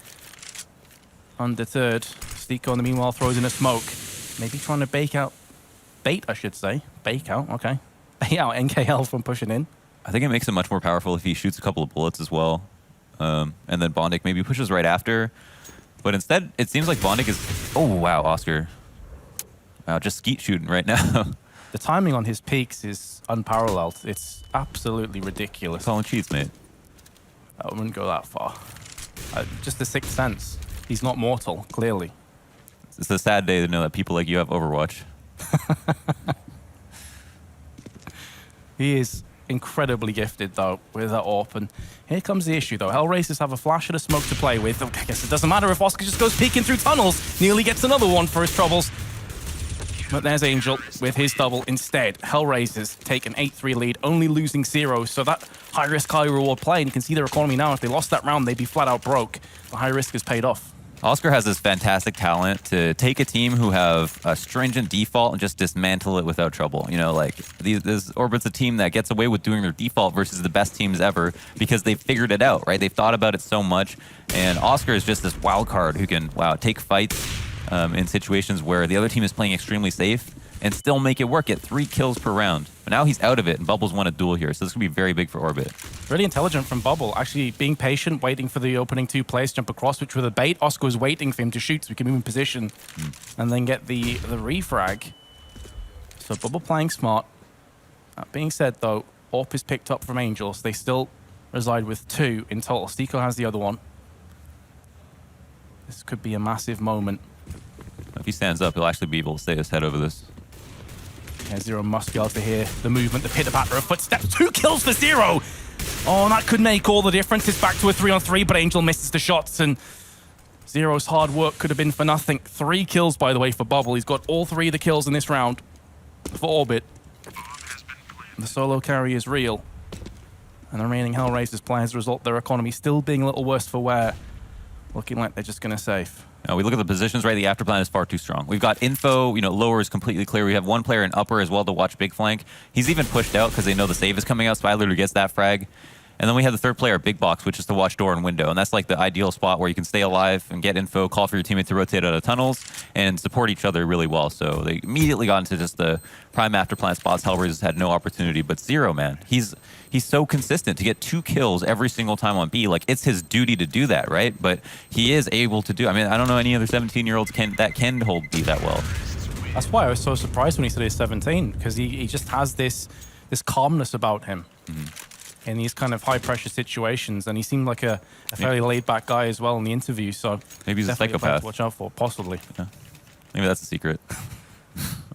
undeterred. Stiko in the meanwhile throws in a smoke. Maybe trying to bait out, I should say. Bait out, okay. Bait out NKL from pushing in. I think it makes him much more powerful if he shoots a couple of bullets as well. And then Bondic maybe pushes right after. But instead, it seems like Bondic is... Oh, wow, Oscar. Wow, just skeet shooting right now. The timing on his peaks is unparalleled. It's absolutely ridiculous. Calling cheats, mate. I wouldn't go that far. Just the sixth sense. He's not mortal, clearly. It's a sad day to know that people like you have Overwatch. He is incredibly gifted, though, with that AWP. And here comes the issue, though. HellRaisers have a flash and a smoke to play with. I guess it doesn't matter if Oscar just goes peeking through tunnels. Nearly gets another one for his troubles. But there's Angel with his double instead. HellRaisers take an 8-3 lead, only losing 0. So that high-risk, high-reward play, and you can see their economy now. If they lost that round, they'd be flat out broke. The high risk has paid off. Oscar has this fantastic talent to take a team who have a stringent default and just dismantle it without trouble. You know, like, this Orbit's a team that gets away with doing their default versus the best teams ever because they've figured it out, right? They've thought about it so much. And Oscar is just this wild card who can, wow, take fights in situations where the other team is playing extremely safe and still make it work, get 3 kills per round. But now he's out of it, and Bubble's won a duel here, so this could be very big for Orbit. Really intelligent from Bubble, actually being patient, waiting for the opening 2 players to jump across, which were the bait. Oscar was waiting for him to shoot so he can move in position and then get the refrag. So Bubble playing smart. That being said, though, AWP is picked up from Angels. They still reside with 2 in total. Stiko has the other one. This could be a massive moment. If he stands up, he'll actually be able to stay his head over this. Yeah, Zero must be able to hear the movement, the pitter-patter of footsteps. 2 kills for Zero! Oh, and that could make all the difference. It's back to a 3-on-3, but Angel misses the shots, and Zero's hard work could have been for nothing. 3 kills, by the way, for Bubble. He's got all 3 of the kills in this round for Orbit. The solo carry is real. And the remaining HellRaisers play as a result, their economy still being a little worse for wear. Looking like they're just going to save. Now, we look at the positions, right? The after plan is far too strong. We've got info, you know, lower is completely clear. We have one player in upper as well to watch big flank. He's even pushed out because they know the save is coming out. Spy literally gets that frag. And then we have the third player, big box, which is to watch door and window. And that's like the ideal spot where you can stay alive and get info, call for your teammate to rotate out of tunnels, and support each other really well. So they immediately got into just the prime after plan spots. HellRaisers had no opportunity, but Zero, man, he's so consistent to get 2 kills every single time on B. Like, it's his duty to do that, right? But he is able to do. I mean, I don't know any other 17-year-olds that can hold B that well. That's why I was so surprised when he said he's 17, because he just has this calmness about him. In these kind of high-pressure situations, and he seemed like a fairly laid-back guy as well in the interview, so maybe he's a psychopath. To watch out for, possibly. Yeah. Maybe that's the secret.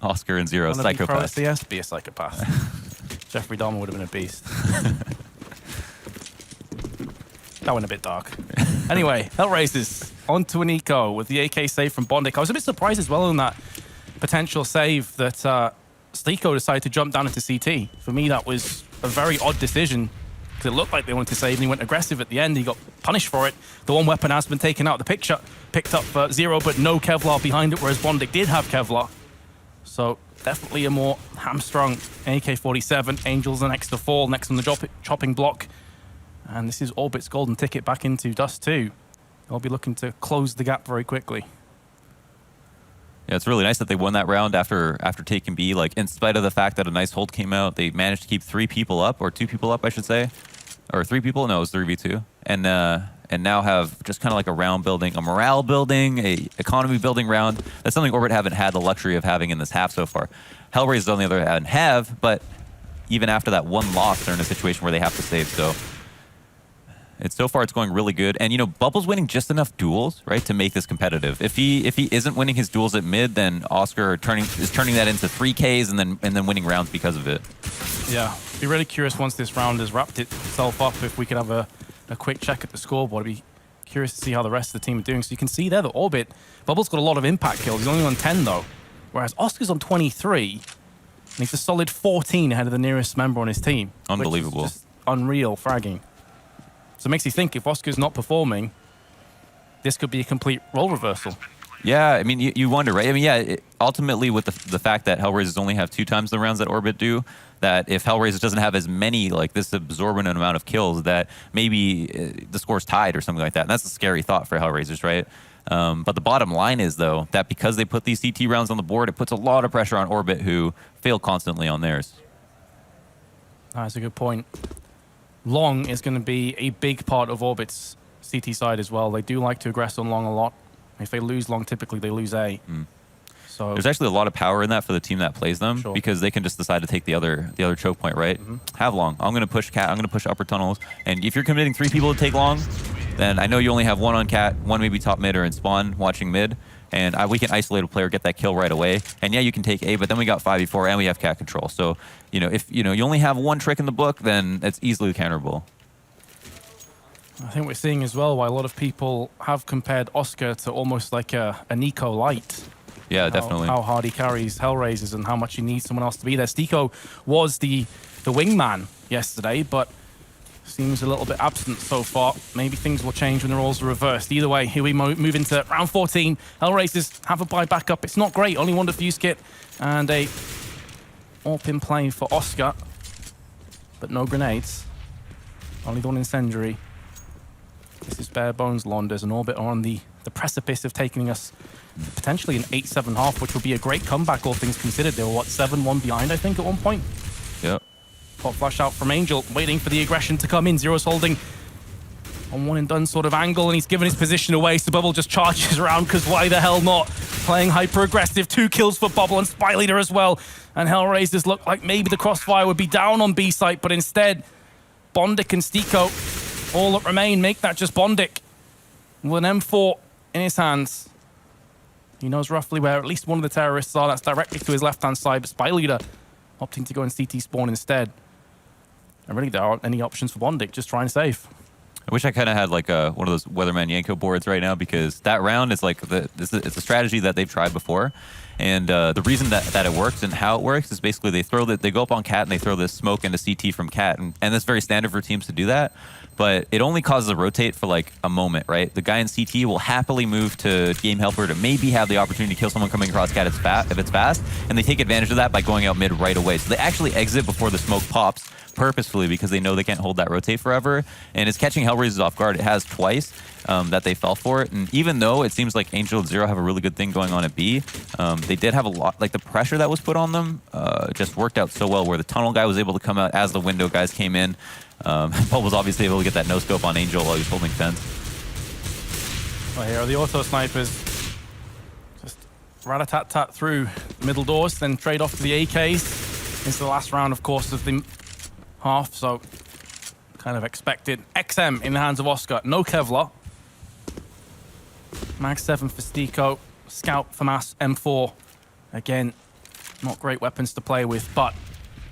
Oscar and Zero, psychopath. He has to be a psychopath. Jeffrey Dahmer would have been a beast. That went a bit dark. Anyway, HellRaisers on to an eco with the AK save from Bondic. I was a bit surprised as well on that potential save that Stiko decided to jump down into CT. For me, that was a very odd decision, because it looked like they wanted to save and he went aggressive at the end. He got punished for it. The one weapon has been taken out of the picture, picked up for Zero, but no Kevlar behind it, whereas Bondic did have Kevlar. So definitely a more hamstrung AK-47. Angels an extra 4 next on the chopping block. And this is Orbit's golden ticket back into Dust 2. They'll be looking to close the gap very quickly. Yeah, it's really nice that they won that round after taking B. Like, in spite of the fact that a nice hold came out, they managed to keep 3 people up, or 2 people up, I should say. Or 3 people? No, it was 3v2. And now have just kind of like a round building, a morale building, a economy building round. That's something Orbit haven't had the luxury of having in this half so far. HellRaisers, on the other hand, have, but even after that one loss, they're in a situation where they have to save. So so far it's going really good. And, you know, Bubble's winning just enough duels, right, to make this competitive. If he isn't winning his duels at mid, then Oscar is turning that into 3Ks and then winning rounds because of it. Yeah, be really curious once this round has wrapped itself up if we could have a quick check at the scoreboard. I'd be curious to see how the rest of the team are doing. So you can see there that Orbit, Bubble's got a lot of impact kills. He's only on 10 though, whereas Oscar's on 23, and he's a solid 14 ahead of the nearest member on his team. Unbelievable. Which is just unreal fragging. So it makes you think if Oscar's not performing, this could be a complete role reversal. Yeah, I mean, you wonder, right? I mean, yeah, ultimately with the fact that HellRaisers only have 2 times the rounds that Orbit do, that if HellRaisers doesn't have as many, like this absorbent amount of kills, that maybe the score's tied or something like that. And that's a scary thought for HellRaisers, right? But the bottom line is, though, that because they put these CT rounds on the board, it puts a lot of pressure on Orbit, who fail constantly on theirs. That's a good point. Long is going to be a big part of Orbit's CT side as well. They do like to aggress on long a lot. If they lose long, typically they lose A. So there's actually a lot of power in that for the team that plays them, because they can just decide to take the other choke point, right? Have long. I'm going to push cat. I'm going to push upper tunnels. And if you're committing 3 people to take long, then I know you only have 1 on cat, 1 maybe top mid or in spawn watching mid. And we can isolate a player, get that kill right away. And yeah, you can take A, but then we got 5v4 and we have cat control. So, you know, if you only have 1 trick in the book, then it's easily counterable. I think we're seeing as well why a lot of people have compared Oscar to almost like a Nico light. Yeah, definitely. How hard he carries HellRaisers and how much he needs someone else to be there. Stico was the wingman yesterday, but seems a little bit absent so far. Maybe things will change when the roles are reversed. Either way, here we move into round 14. HellRaisers have a buy back up. It's not great. Only 1 defuse kit and a AWP in play for Oscar, but no grenades. Only the 1 incendiary. This is bare bones, Londers, and Orbit are on the precipice of taking us potentially an 8-7 half, which would be a great comeback, all things considered. They were, what, 7-1 behind, I think, at one point? Yep. Pop flash out from Angel, waiting for the aggression to come in. Zero's holding on 1 and done sort of angle, and he's given his position away, so Bubble just charges around, because why the hell not? Playing hyper-aggressive, 2 kills for Bubble and Spy Leader as well. And HellRaisers look like maybe the crossfire would be down on B site, but instead, Bondik and Stico, all that remain, make that just Bondik with an M4 in his hands. He knows roughly where at least one of the terrorists are. That's directly to his left-hand side, but Spy Leader opting to go in CT spawn instead. And really, there aren't any options for Bondik, just try and save. I wish I kind of had like one of those Weatherman Yanko boards right now, because that round is like it's a strategy that they've tried before. And the reason that it works and how it works is basically they go up on cat and they throw this smoke into CT from cat. And that's very standard for teams to do that. But it only causes a rotate for like a moment, right? The guy in CT will happily move to game helper to maybe have the opportunity to kill someone coming across cat if it's fast. And they take advantage of that by going out mid right away. So they actually exit before the smoke pops purposefully, because they know they can't hold that rotate forever. And it's catching HellRaisers off guard. It has twice that they fell for it. And even though it seems like Angel and Zero have a really good thing going on at B, they did have a lot, like the pressure that was put on them just worked out so well, where the tunnel guy was able to come out as the window guys came in. Paul was obviously able to get that no-scope on Angel while he was holding fence. Well, here are the auto snipers. Just rat-a-tat-tat through the middle doors, then trade off to the AKs. It's the last round, of course, of the half, so kind of expected. XM in the hands of Oscar. No Kevlar. Mag 7 for Stico. Scout for Mass M4. Again, not great weapons to play with, but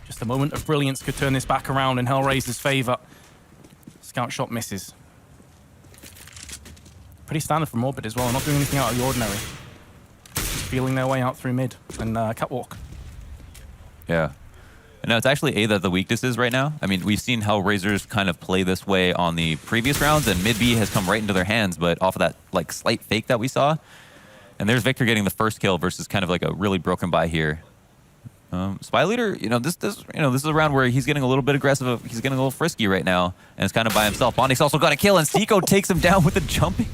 just a moment of brilliance could turn this back around in HellRaisers' favor. Scout shot misses. Pretty standard from Orbit as well, not doing anything out of the ordinary. Just feeling their way out through mid and catwalk. Yeah. And now it's actually A that the weakness is right now. I mean, we've seen HellRaisers kind of play this way on the previous rounds, and mid B has come right into their hands, but off of that like slight fake that we saw. And there's Victor getting the first kill versus kind of like a really broken buy here. Spy Leader, this is a round where he's getting a little bit aggressive. He's getting a little frisky right now, and it's kind of by himself. Bondik's also got a kill, and Stico takes him down with a jumping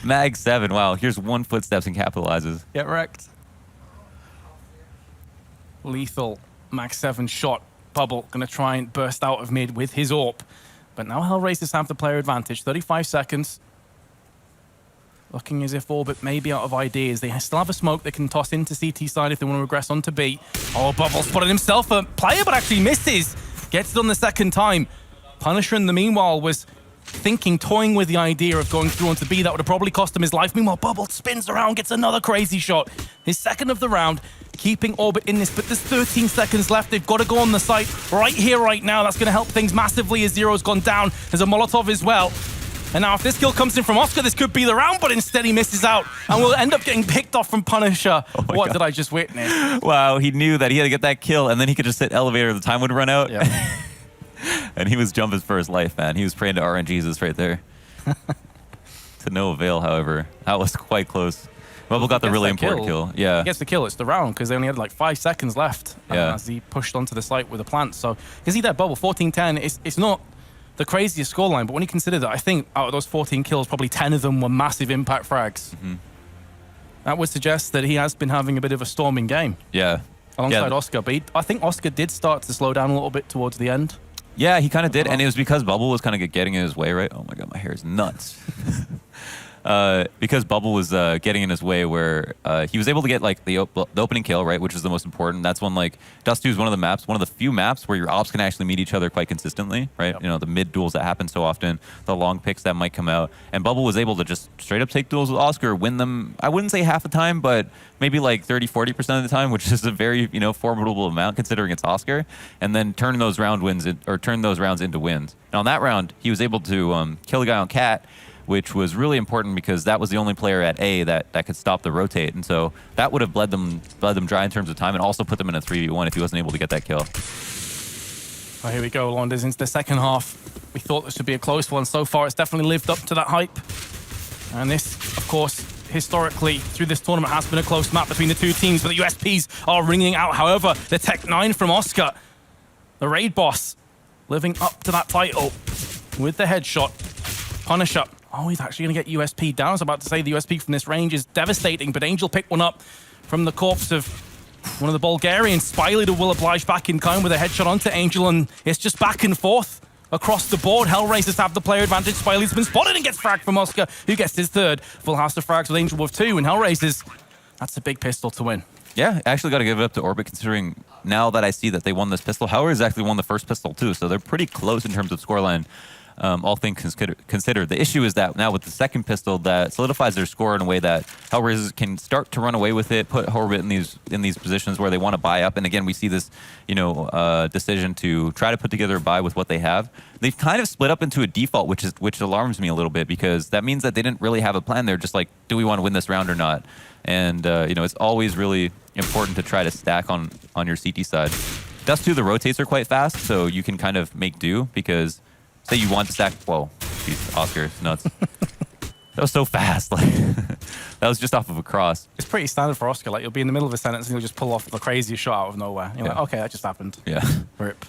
Mag 7. Wow, here's 1 footsteps and capitalizes. Get wrecked. lethal max 7 shot. Bubble going to try and burst out of mid with his AWP. But now HellRaisers have the player advantage. 35 seconds. Looking as if Orbit may be out of ideas. They still have a smoke they can toss into CT side if they want to regress onto B. Oh, Bubble spotted himself a player, but actually misses. Gets it on the second time. Punisher, in the meanwhile, was toying with the idea of going through onto B. That would have probably cost him his life. Meanwhile, Bubble spins around, gets another crazy shot. His second of the round, keeping Orbit in this, but there's 13 seconds left. They've got to go on the site right here, right now. That's going to help things massively as Zero's gone down. There's a Molotov as well. And now if this kill comes in from Oscar, this could be the round, but instead he misses out and will end up getting picked off from Punisher. What God. did I just witness? Wow, he knew that he had to get that kill, and then he could just hit elevator. The time would run out. Yeah. And he was jumping for his life, man. He was praying to RNGesus right there. To no avail, however. That was quite close. Bubble got the really important kill. Yeah. He gets the kill. It's the round because they only had like 5 seconds left as he pushed onto the site with a plant. So, you see that Bubble, 14-10. It's not the craziest scoreline, but when you consider that, I think out of those 14 kills, probably 10 of them were massive impact frags. That would suggest that he has been having a bit of a storming game. Yeah. Alongside Oscar. But I think Oscar did start to slow down a little bit towards the end. Yeah, he kind of did, and it was because Bubble was kind of getting in his way, right? Oh my God, my hair is nuts. Because Bubble was getting in his way where he was able to get like the opening kill, right, which is the most important. That's when like Dust 2 is one of the few maps where your ops can actually meet each other quite consistently, right? Yep. You know, the mid duels that happen so often, the long picks that might come out. And Bubble was able to just straight up take duels with Oscar, win them, I wouldn't say half the time, but maybe like 30-40% of the time, which is a very, you know, formidable amount considering it's Oscar, and then turn those rounds into wins. And on that round, he was able to kill a guy on Cat, which was really important because that was the only player at A that could stop the rotate. And so that would have bled them dry in terms of time and also put them in a 3v1 if he wasn't able to get that kill. Well, here we go, Londers, into the second half. We thought this would be a close one. So far, it's definitely lived up to that hype. And this, of course, historically, through this tournament, has been a close map between the two teams, but the USPs are ringing out. However, the Tech 9 from Oscar, the raid boss, living up to that title with the headshot. Punisher. Oh, he's actually going to get USP down. I was about to say the USP from this range is devastating, but Angel picked one up from the corpse of one of the Bulgarians. Spyleader will oblige back in kind with a headshot onto Angel, and it's just back and forth across the board. HellRaisers have the player advantage. Spyleader's been spotted and gets fragged from Oscar, who gets his third. Full house of frags with Angel with 2, and HellRaisers, that's a big pistol to win. Yeah, actually got to give it up to Orbit considering now that I see that they won this pistol. HellRaisers actually won the first pistol too, so they're pretty close in terms of scoreline. All things considered. The issue is that now with the second pistol, that solidifies their score in a way that HellRaisers can start to run away with it, put Orbit in these positions where they want to buy up. And again, we see this, you know, decision to try to put together a buy with what they have. They've kind of split up into a default, which alarms me a little bit because that means that they didn't really have a plan. They're just like, do we want to win this round or not? And you know, it's always really important to try to stack on your CT side. Dust 2, the rotates are quite fast, so you can kind of make do because. Say you want to stack. Whoa, jeez, Oscar, it's nuts. That was so fast. Like that was just off of a cross. It's pretty standard for Oscar. Like you'll be in the middle of a sentence and you'll just pull off the craziest shot out of nowhere. You're like, okay, that just happened. Yeah. Rip.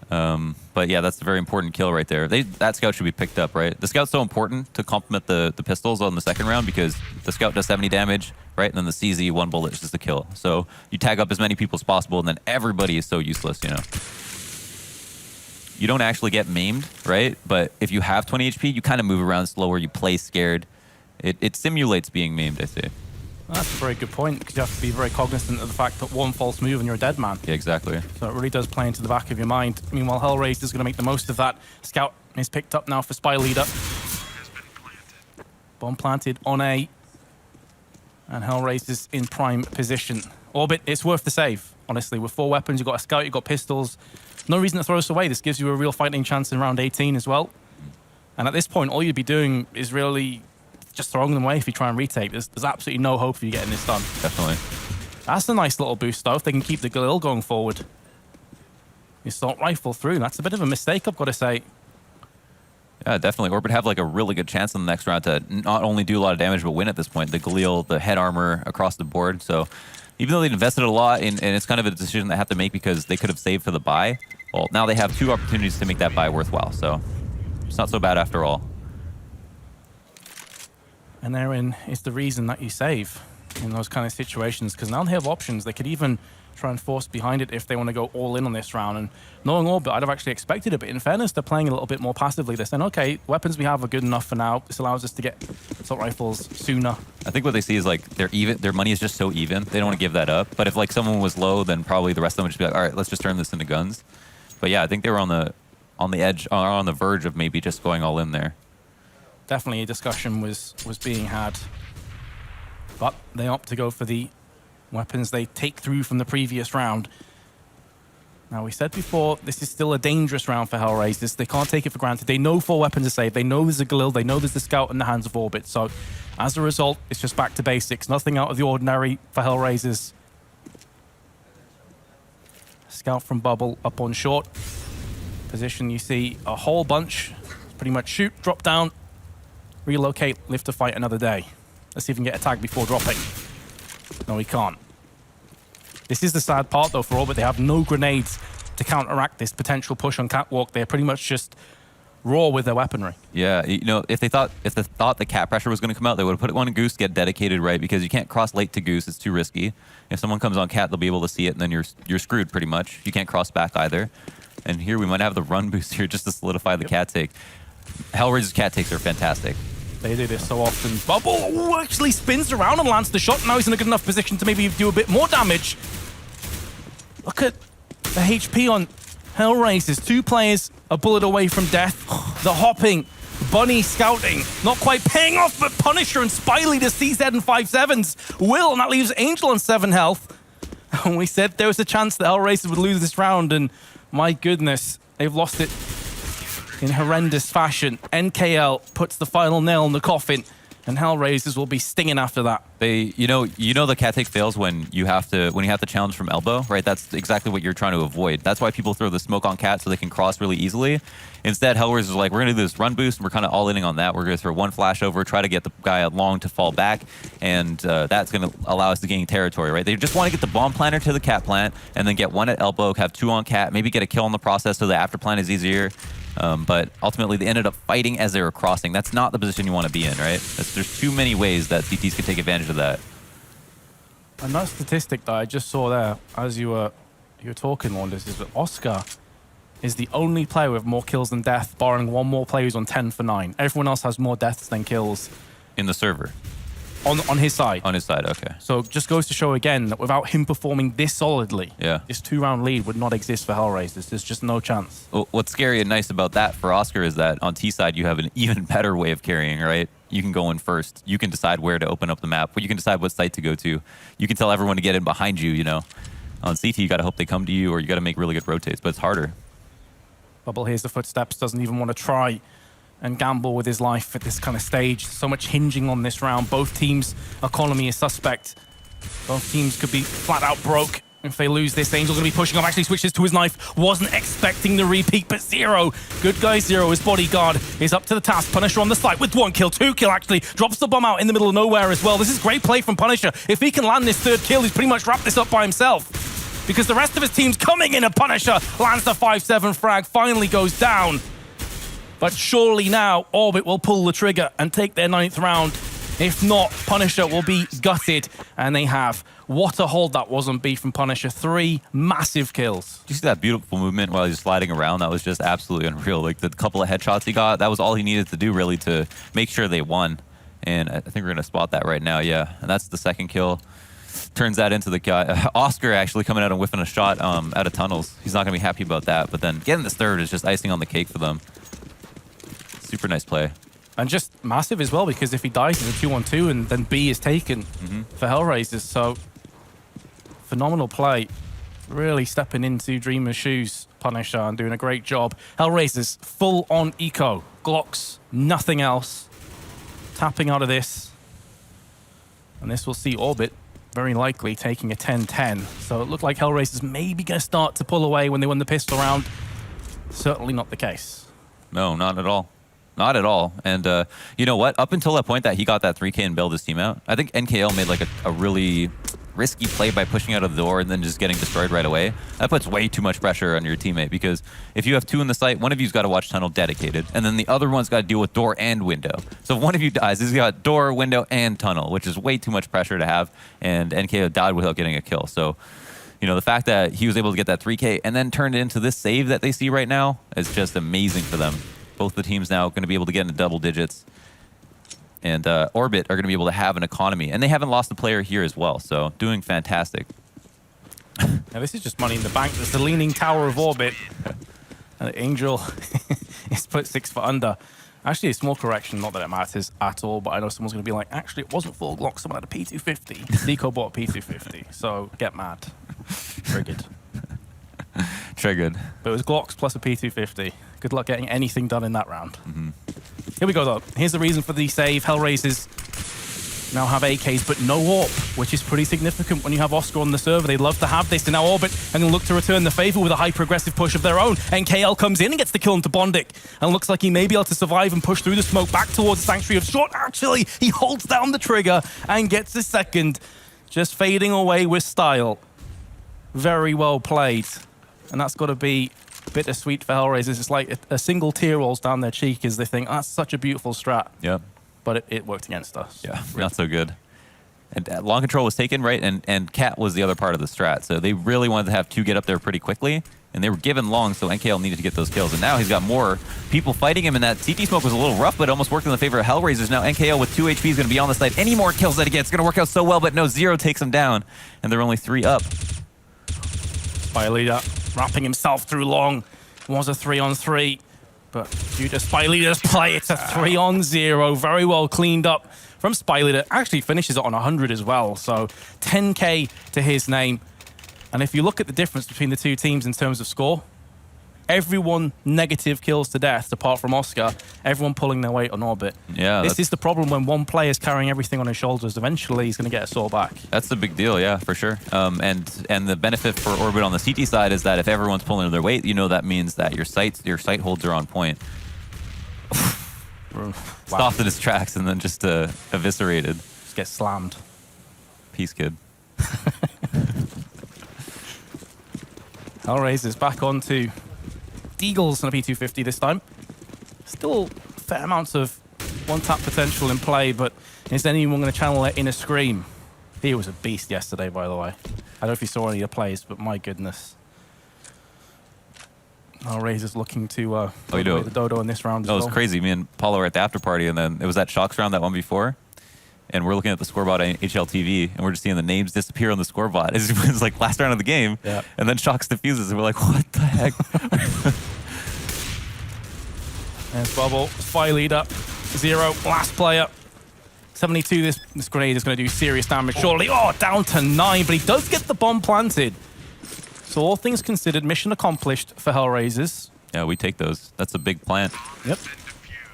But yeah, that's a very important kill right there. That scout should be picked up, right? The scout's so important to complement the pistols on the second round because the scout does 70 damage, right? And then the CZ, 1 bullet is just a kill. So you tag up as many people as possible, and then everybody is so useless, you know. You don't actually get maimed, right? But if you have 20 HP, you kind of move around slower, you play scared. It simulates being maimed, I say. Well, that's a very good point, because you have to be very cognizant of the fact that one false move and you're a dead man. Yeah, exactly. So it really does play into the back of your mind. Meanwhile, HellRaisers is going to make the most of that. Scout is picked up now for Spyleader. Bomb planted on A. And HellRaisers in prime position. Orbit, it's worth the save, honestly. With 4 weapons, you've got a scout, you've got pistols. No reason to throw this away. This gives you a real fighting chance in round 18 as well. And at this point, all you'd be doing is really just throwing them away if you try and retake. There's absolutely no hope for you getting this done. Definitely. That's a nice little boost, though, if they can keep the Galil going forward. Assault rifle through. That's a bit of a mistake, I've got to say. Yeah, definitely. Orbit have like a really good chance in the next round to not only do a lot of damage, but win at this point. The Galil, the head armor across the board. So even though they invested a lot, and it's kind of a decision they have to make because they could have saved for the buy, well, now they have 2 opportunities to make that buy worthwhile. So it's not so bad after all. And therein is the reason that you save. in those kind of situations, because now they have options. They could even try and force behind it if they want to go all in on this round. And knowing Orbit, I'd have actually expected it, but in fairness, they're playing a little bit more passively. They're saying, okay, weapons we have are good enough for now. This allows us to get assault rifles sooner. I think what they see is like their money is just so even. They don't want to give that up. But if like someone was low, then probably the rest of them would just be like, all right, let's just turn this into guns. But yeah, I think they were on the edge, or on the verge of maybe just going all in there. Definitely a discussion was being had, but they opt to go for the weapons they take through from the previous round. Now, we said before, this is still a dangerous round for HellRaisers. They can't take it for granted. They know 4 weapons are safe. They know there's a Galil. They know there's the Scout in the hands of Orbit. So, as a result, it's just back to basics. Nothing out of the ordinary for HellRaisers. Scout from Bubble up on short. Position, you see a whole bunch. Pretty much shoot, drop down, relocate, live to fight another day. Let's see if we can get a tag before dropping. No, we can't. This is the sad part, though, for Orbit. They have no grenades to counteract this potential push on Catwalk. They're pretty much just raw with their weaponry. Yeah, you know, if they thought the cat pressure was going to come out, they would have put one in Goose, get dedicated, right? Because you can't cross late to Goose; it's too risky. If someone comes on cat, they'll be able to see it, and then you're screwed pretty much. You can't cross back either. And here we might have the run boost here just to solidify the cat take. HellRaisers cat takes are fantastic. They do this so often. Bubble actually spins around and lands the shot. Now he's in a good enough position to maybe do a bit more damage. Look at the HP on HellRaisers. 2 players a bullet away from death. The hopping, Bunny scouting, not quite paying off, but Punisher and Spiley to CZ and 5-7s will, and that leaves Angel on 7 health. And we said there was a chance that HellRaisers would lose this round, and my goodness, they've lost it in horrendous fashion. NKL puts the final nail in the coffin, and HellRaisers will be stinging after that. You know the cat take fails when you have to challenge from elbow, right? That's exactly what you're trying to avoid. That's why people throw the smoke on cat so they can cross really easily. Instead, HellRaisers are like, we're gonna do this run boost, and we're kind of all-inning on that. We're gonna throw one flash over, try to get the guy long to fall back, and that's gonna allow us to gain territory, right? They just want to get the bomb planter to the cat plant, and then get 1 at elbow, have 2 on cat, maybe get a kill in the process so the after plant is easier. But ultimately, they ended up fighting as they were crossing. That's not the position you want to be in, right? There's too many ways that CTs can take advantage of that. Another statistic that I just saw there as you were talking, Wanders, is that Oscar is the only player with more kills than death, barring 1 more player who's on 10 for 9. Everyone else has more deaths than kills. In the server? On his side. On his side, okay. So just goes to show again that without him performing this solidly, this 2-round lead would not exist for HellRaisers. There's just no chance. Well, what's scary and nice about that for Oscar is that on T side, you have an even better way of carrying, right? You can go in first. You can decide where to open up the map. You can decide what site to go to. You can tell everyone to get in behind you, you know. On CT, you got to hope they come to you, or you got to make really good rotates, but it's harder. Bubble hears the footsteps, doesn't even want to try and gamble with his life at this kind of stage. So much hinging on this round. Both teams' economy is suspect. Both teams could be flat out broke if they lose this. Angel's going to be pushing up, actually switches to his knife. Wasn't expecting the repeat, but Zero, good guy Zero, his bodyguard, is up to the task. Punisher on the site with 1 kill, 2 kill actually. Drops the bomb out in the middle of nowhere as well. This is great play from Punisher. If he can land this 3rd kill, he's pretty much wrapped this up by himself. Because the rest of his team's coming in, and Punisher lands the 5-7 frag, finally goes down. But surely now, Orbit will pull the trigger and take their 9th round. If not, Punisher will be gutted. And they have. What a hold that was on B from Punisher. 3 massive kills. Did you see that beautiful movement while he was sliding around? That was just absolutely unreal. Like the couple of headshots he got, that was all he needed to do really to make sure they won. And I think we're going to spot that right now, yeah. And that's the 2nd kill. Turns that into the guy. Oscar actually coming out and whiffing a shot out of tunnels. He's not going to be happy about that. But then getting this 3rd is just icing on the cake for them. Super nice play. And just massive as well, because if he dies, it's a 2-on-2, and then B is taken for HellRaisers. So, phenomenal play. Really stepping into Dreamer's shoes, Punisher, and doing a great job. HellRaisers, full on eco. Glocks, nothing else. Tapping out of this. And this will see Orbit very likely taking a 10-10. So it looked like HellRaisers maybe going to start to pull away when they won the pistol round. Certainly not the case. No, not at all. Not at all. And you know what? Up until that point that he got that 3K and bailed his team out, I think NKL made like a really risky play by pushing out of the door and then just getting destroyed right away, that puts way too much pressure on your teammate, because if you have 2 in the site, one of you's got to watch tunnel dedicated, and then the other one's got to deal with door and window. So if one of you dies, he's got door, window, and tunnel, which is way too much pressure to have, and NKO died without getting a kill. So, you know, the fact that he was able to get that 3K and then turned it into this save that they see right now is just amazing for them. Both the teams now going to be able to get into double digits. And Orbit are going to be able to have an economy. And they haven't lost a player here as well, so doing fantastic. Now, this is just money in the bank. There's the leaning tower of Orbit. And Angel is put 6 for under. Actually, a small correction, not that it matters at all, but I know someone's going to be like, actually, it wasn't full Glock, someone had a P250. Deco bought a P250, so get mad. Triggered. Triggered. But it was Glocks plus a P250. Good luck getting anything done in that round. Here we go, though. Here's the reason for the save. HellRaisers now have AKs, but no AWP, which is pretty significant when you have Oscar on the server. They'd love to have this. And now Orbit and look to return the favor with a hyper-aggressive push of their own. NKL comes in and gets the kill into Bondic. And looks like he may be able to survive and push through the smoke back towards the Sanctuary of Short. Actually, he holds down the trigger and gets the second. Just fading away with style. Very well played. And that's got to be bittersweet for HellRaisers. It's like a single tear rolls down their cheek as they think, oh, that's such a beautiful strat. Yep. But it worked against us. Yeah, not so good. And long control was taken, right? And Cat was the other part of the strat. So they really wanted to have 2 get up there pretty quickly. And they were given long, so NKL needed to get those kills. And now he's got more people fighting him. And that CT smoke was a little rough, but almost worked in the favor of HellRaisers. Now NKL with 2 HP is going to be on the side. Any more kills that he gets, it's going to work out so well, but no, Zero takes him down. And they're only 3 up. Spy Leader wrapping himself through long. Was a 3-on-3. But due to Spy Leader's play, it's a 3-on-0. Very well cleaned up from Spy Leader. Actually finishes it on 100 as well. So 10K to his name. And if you look at the difference between the 2 teams in terms of score, everyone negative kills to death, apart from Oscar. Everyone pulling their weight on Orbit. Yeah, this is the problem when one player is carrying everything on his shoulders. Eventually, he's going to get a sore back. That's the big deal, yeah, for sure. And the benefit for Orbit on the CT side is that if everyone's pulling their weight, you know that means that your sight holds are on point. Stopped in his tracks and then just eviscerated. Just get slammed. Peace, kid. HellRaisers back onto Deagles on a P250 this time. Still fair amounts of one-tap potential in play, but is anyone going to channel it in a scream? He was a beast yesterday, by the way. I don't know if you saw any of the plays, but my goodness. HellRaisers looking to the Dodo in this round as well. It was crazy. Me and Paulo were at the after party, and then it was that Shocks round, that one before. And we're looking at the scoreboard on HLTV, and we're just seeing the names disappear on the scoreboard. It was like last round of the game, yeah. And then Shocks defuses, and we're like, what the heck? There's Bubble, Spy Leader, Zero, last player. 72, this grenade is going to do serious damage, surely. Oh, down to 9, but he does get the bomb planted. So all things considered, mission accomplished for HellRaisers. Yeah, we take those. That's a big plant. Yep.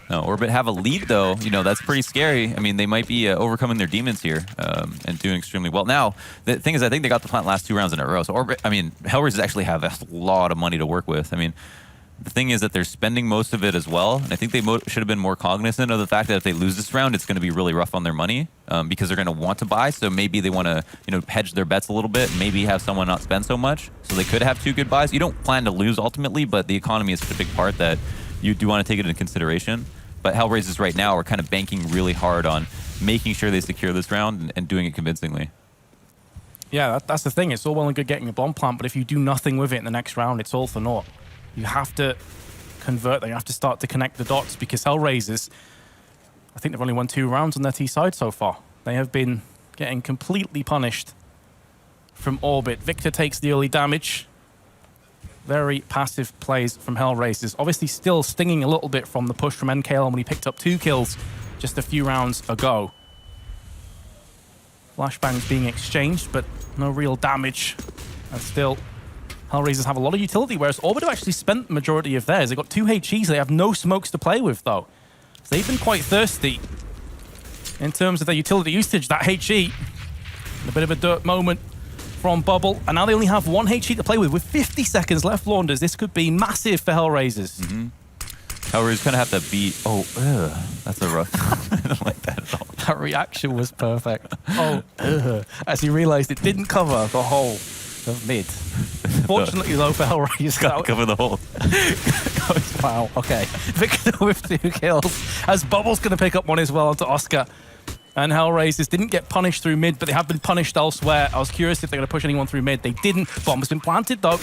No, Orbit have a lead, though. You know, that's pretty scary. I mean, they might be overcoming their demons here and doing extremely well. Now, the thing is, I think they got the plant last 2 rounds in a row. So, HellRaisers actually have a lot of money to work with. I mean, the thing is that they're spending most of it as well. And I think they should have been more cognizant of the fact that if they lose this round, it's going to be really rough on their money because they're going to want to buy. So maybe they want to, hedge their bets a little bit, maybe have someone not spend so much. So they could have 2 good buys. You don't plan to lose ultimately, but the economy is such a big part that you do want to take it into consideration. But HellRaisers right now are kind of banking really hard on making sure they secure this round and doing it convincingly. Yeah, that's the thing. It's all well and good getting a bomb plant, but if you do nothing with it in the next round, it's all for naught. You have to convert them. You have to start to connect the dots because HellRaisers, I think they've only won 2 rounds on their T side so far. They have been getting completely punished from Orbit. Victor takes the early damage. Very passive plays from HellRaisers. Obviously still stinging a little bit from the push from NKL when he picked up 2 kills just a few rounds ago. Flashbangs being exchanged, but no real damage. And still, HellRaisers have a lot of utility, whereas Orbit have actually spent the majority of theirs. They've got 2 HEs. They have no smokes to play with, though. So they've been quite thirsty in terms of their utility usage. That HE, a bit of a dirt moment from Bubble, and now they only have 1 HE to play with 50 seconds left, Launders. This could be massive for HellRaisers. HellRaisers kind of have to beat... Oh, that's a rough... I don't like that at all. That reaction was perfect. Oh, as he realized it didn't cover the whole of mid. Fortunately, though, for HellRaisers, Got to cover the hole. wow, okay. Victor with 2 kills, as Bubble's going to pick up one as well onto Oscar. And HellRaisers didn't get punished through mid, but they have been punished elsewhere. I was curious if they're going to push anyone through mid. They didn't. Bomb has been planted, though.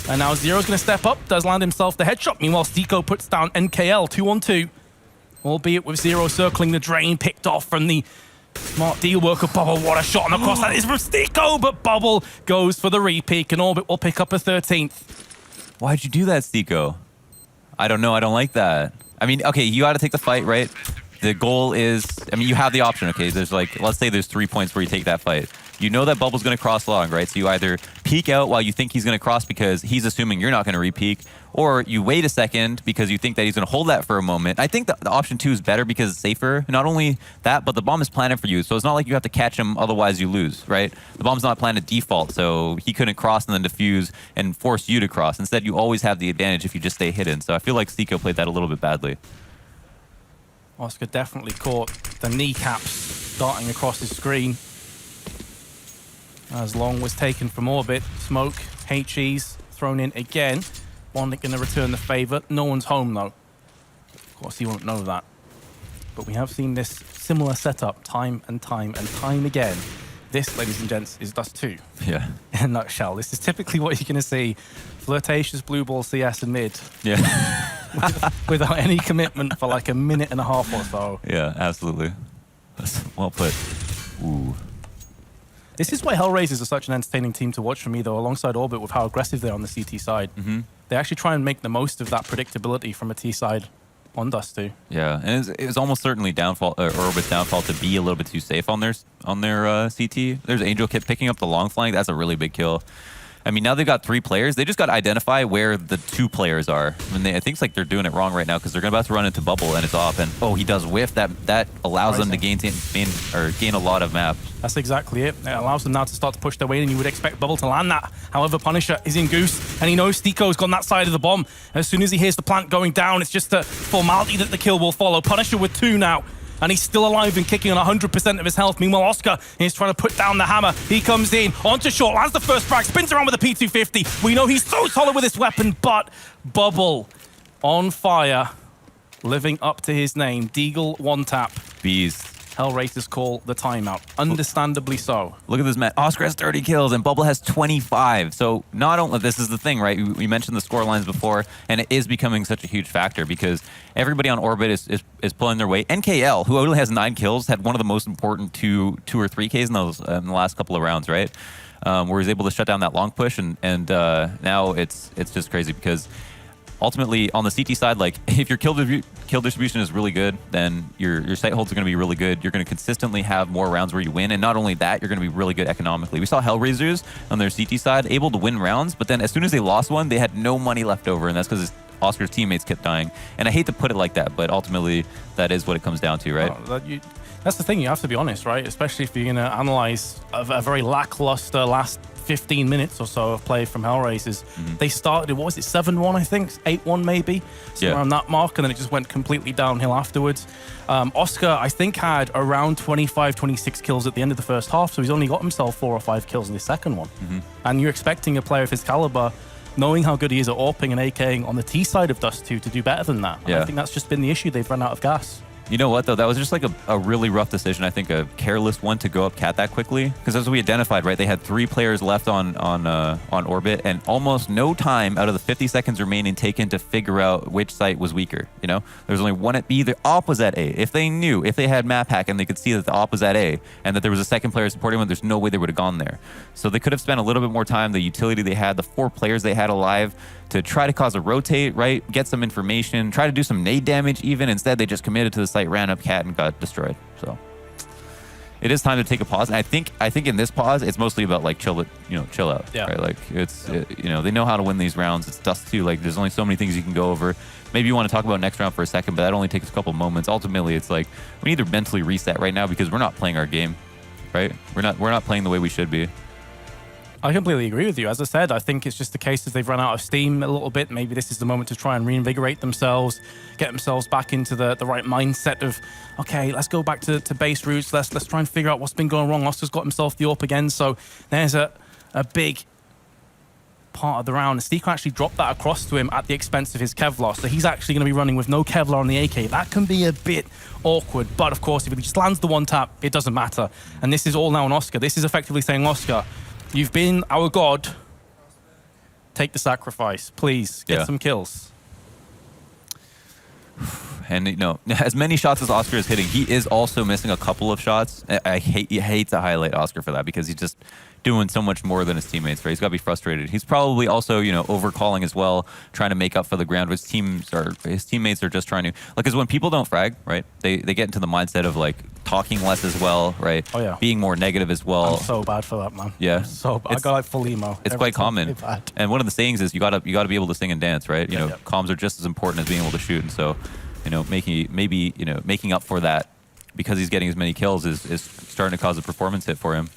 And now Zero's going to step up, does land himself the headshot. Meanwhile, Stico puts down NKL 2-on-2. Albeit with Zero circling the drain, picked off from the smart deal work of Bubble. What a shot on the cross. That is from Stico, but Bubble goes for the repeak, and Orbit will pick up a 13th. Why'd you do that, Stico? I don't know. I don't like that. I mean, okay, you got to take the fight, right? The goal is, I mean, you have the option, okay? There's like, let's say there's 3 points where you take that fight. You know that Bubble's going to cross long, right? So you either peek out while you think he's going to cross because he's assuming you're not going to re-peek, or you wait a second because you think that he's going to hold that for a moment. I think the option 2 is better because it's safer. Not only that, but the bomb is planted for you, so it's not like you have to catch him, otherwise you lose, right? The bomb's not planted default, so he couldn't cross and then defuse and force you to cross. Instead, you always have the advantage if you just stay hidden. So I feel like Stico played that a little bit badly. Oscar definitely caught the kneecaps darting across his screen. As Long was taken from orbit. Smoke, HE's thrown in again. Bondic going to return the favor. No one's home, though. Of course, he won't know that. But we have seen this similar setup time and time and time again. This, ladies and gents, is Dust 2. Yeah. In a nutshell. This is typically what you're going to see. Flirtatious blue ball CS and mid. Yeah. Without any commitment for like a minute and a half or so. Yeah, absolutely. That's well put. Ooh. This is why HellRaisers are such an entertaining team to watch for me, though, alongside Orbit, with how aggressive they are on the CT side. Mm-hmm. They actually try and make the most of that predictability from a T side on Dust 2. Yeah, and it was almost certainly downfall, Orbit's downfall to be a little bit too safe on their CT. There's Angel Kit picking up the long flank. That's a really big kill. I mean, now they've got 3 players. They just got to identify where the 2 players are. I mean, I think it's like they're doing it wrong right now because they're about to run into Bubble and it's off. And oh, he does whiff. That allows them to gain a lot of map. That's exactly it. It allows them now to start to push their way in, and you would expect Bubble to land that. However, Punisher is in Goose, and he knows Stico's gone that side of the bomb. As soon as he hears the plant going down, it's just a formality that the kill will follow. Punisher with 2 now. And he's still alive and kicking on 100% of his health. Meanwhile, Oscar is trying to put down the hammer. He comes in, onto short, lands the first frag, spins around with a P250. We know he's so solid with this weapon, but Bubble on fire, living up to his name. Deagle one tap. Beast. HellRaisers call the timeout. Understandably so. Look at this, man. Oscar has 30 kills and Bubble has 25. So not only, this is the thing, right? We mentioned the score lines before, and it is becoming such a huge factor because everybody on Orbit is pulling their weight. NKL, who only has 9 kills, had one of the most important 2 or 3 Ks in the last couple of rounds, right? Where he's able to shut down that long push, and now it's just crazy because ultimately, on the CT side, like if your kill distribution is really good, then your sight holds are going to be really good. You're going to consistently have more rounds where you win, and not only that, you're going to be really good economically. We saw HellRaisers on their CT side able to win rounds, but then as soon as they lost one, they had no money left over, and that's because Oscar's teammates kept dying. And I hate to put it like that, but ultimately, that is what it comes down to, right? That's the thing, you have to be honest, right? Especially if you're going to analyze a very lackluster last 15 minutes or so of play from HellRaisers. Mm-hmm. They started, what was it, 7-1, I think? 8-1 maybe? Somewhere around that mark, and then it just went completely downhill afterwards. Oscar, I think, had around 25, 26 kills at the end of the first half, so he's only got himself 4 or 5 kills in the second one. Mm-hmm. And you're expecting a player of his caliber, knowing how good he is at AWPing and AKing on the T side of Dust 2, to do better than that. And I think that's just been the issue. They've run out of gas. You know what, though? That was just like a really rough decision. I think a careless one to go up cat that quickly. Because as we identified, right, they had 3 players left on Orbit, and almost no time out of the 50 seconds remaining taken to figure out which site was weaker. You know, there was only one at B. The op was at A. If they knew, if they had map hack and they could see that the op was at A and that there was a second player supporting them, there's no way they would have gone there. So they could have spent a little bit more time. The utility they had, the 4 players they had alive, to try to cause a rotate, right? Get some information, try to do some nade damage even. Instead, they just committed to the site, ran up cat, and got destroyed. So it is time to take a pause. And I think in this pause, it's mostly about like chill out. Yeah. Right? Like they know how to win these rounds. It's Dust 2. Like there's only so many things you can go over. Maybe you want to talk about next round for a second, but that only takes a couple moments. Ultimately, it's like we need to mentally reset right now because we're not playing our game, right? We're not playing the way we should be. I completely agree with you. As I said, I think it's just the case that they've run out of steam a little bit. Maybe this is the moment to try and reinvigorate themselves, get themselves back into the right mindset of, okay, let's go back to base roots. Let's try and figure out what's been going wrong. Oscar's got himself the AWP again, so there's a big part of the round. Steeko actually dropped that across to him at the expense of his Kevlar, so he's actually going to be running with no Kevlar on the AK. That can be a bit awkward, but of course, if he just lands the one tap, it doesn't matter. And this is all now on Oscar. This is effectively saying, Oscar, you've been our god. Take the sacrifice, please. Get some kills. And, you know, as many shots as Oscar is hitting, he is also missing a couple of shots. I hate to highlight Oscar for that because he's just doing so much more than his teammates, right? He's got to be frustrated. He's probably also, you know, overcalling as well, trying to make up for the ground. His teammates are just trying to, like, because when people don't frag, right, they get into the mindset of, like, talking less as well, right? Oh, yeah. Being more negative as well. I'm so bad for that, man. Yeah. So bad. I got like full emo. It's quite common. And one of the sayings is you gotta be able to sing and dance, right? You know, comms are just as important as being able to shoot. And so, you know, making up for that because he's getting as many kills is starting to cause a performance hit for him.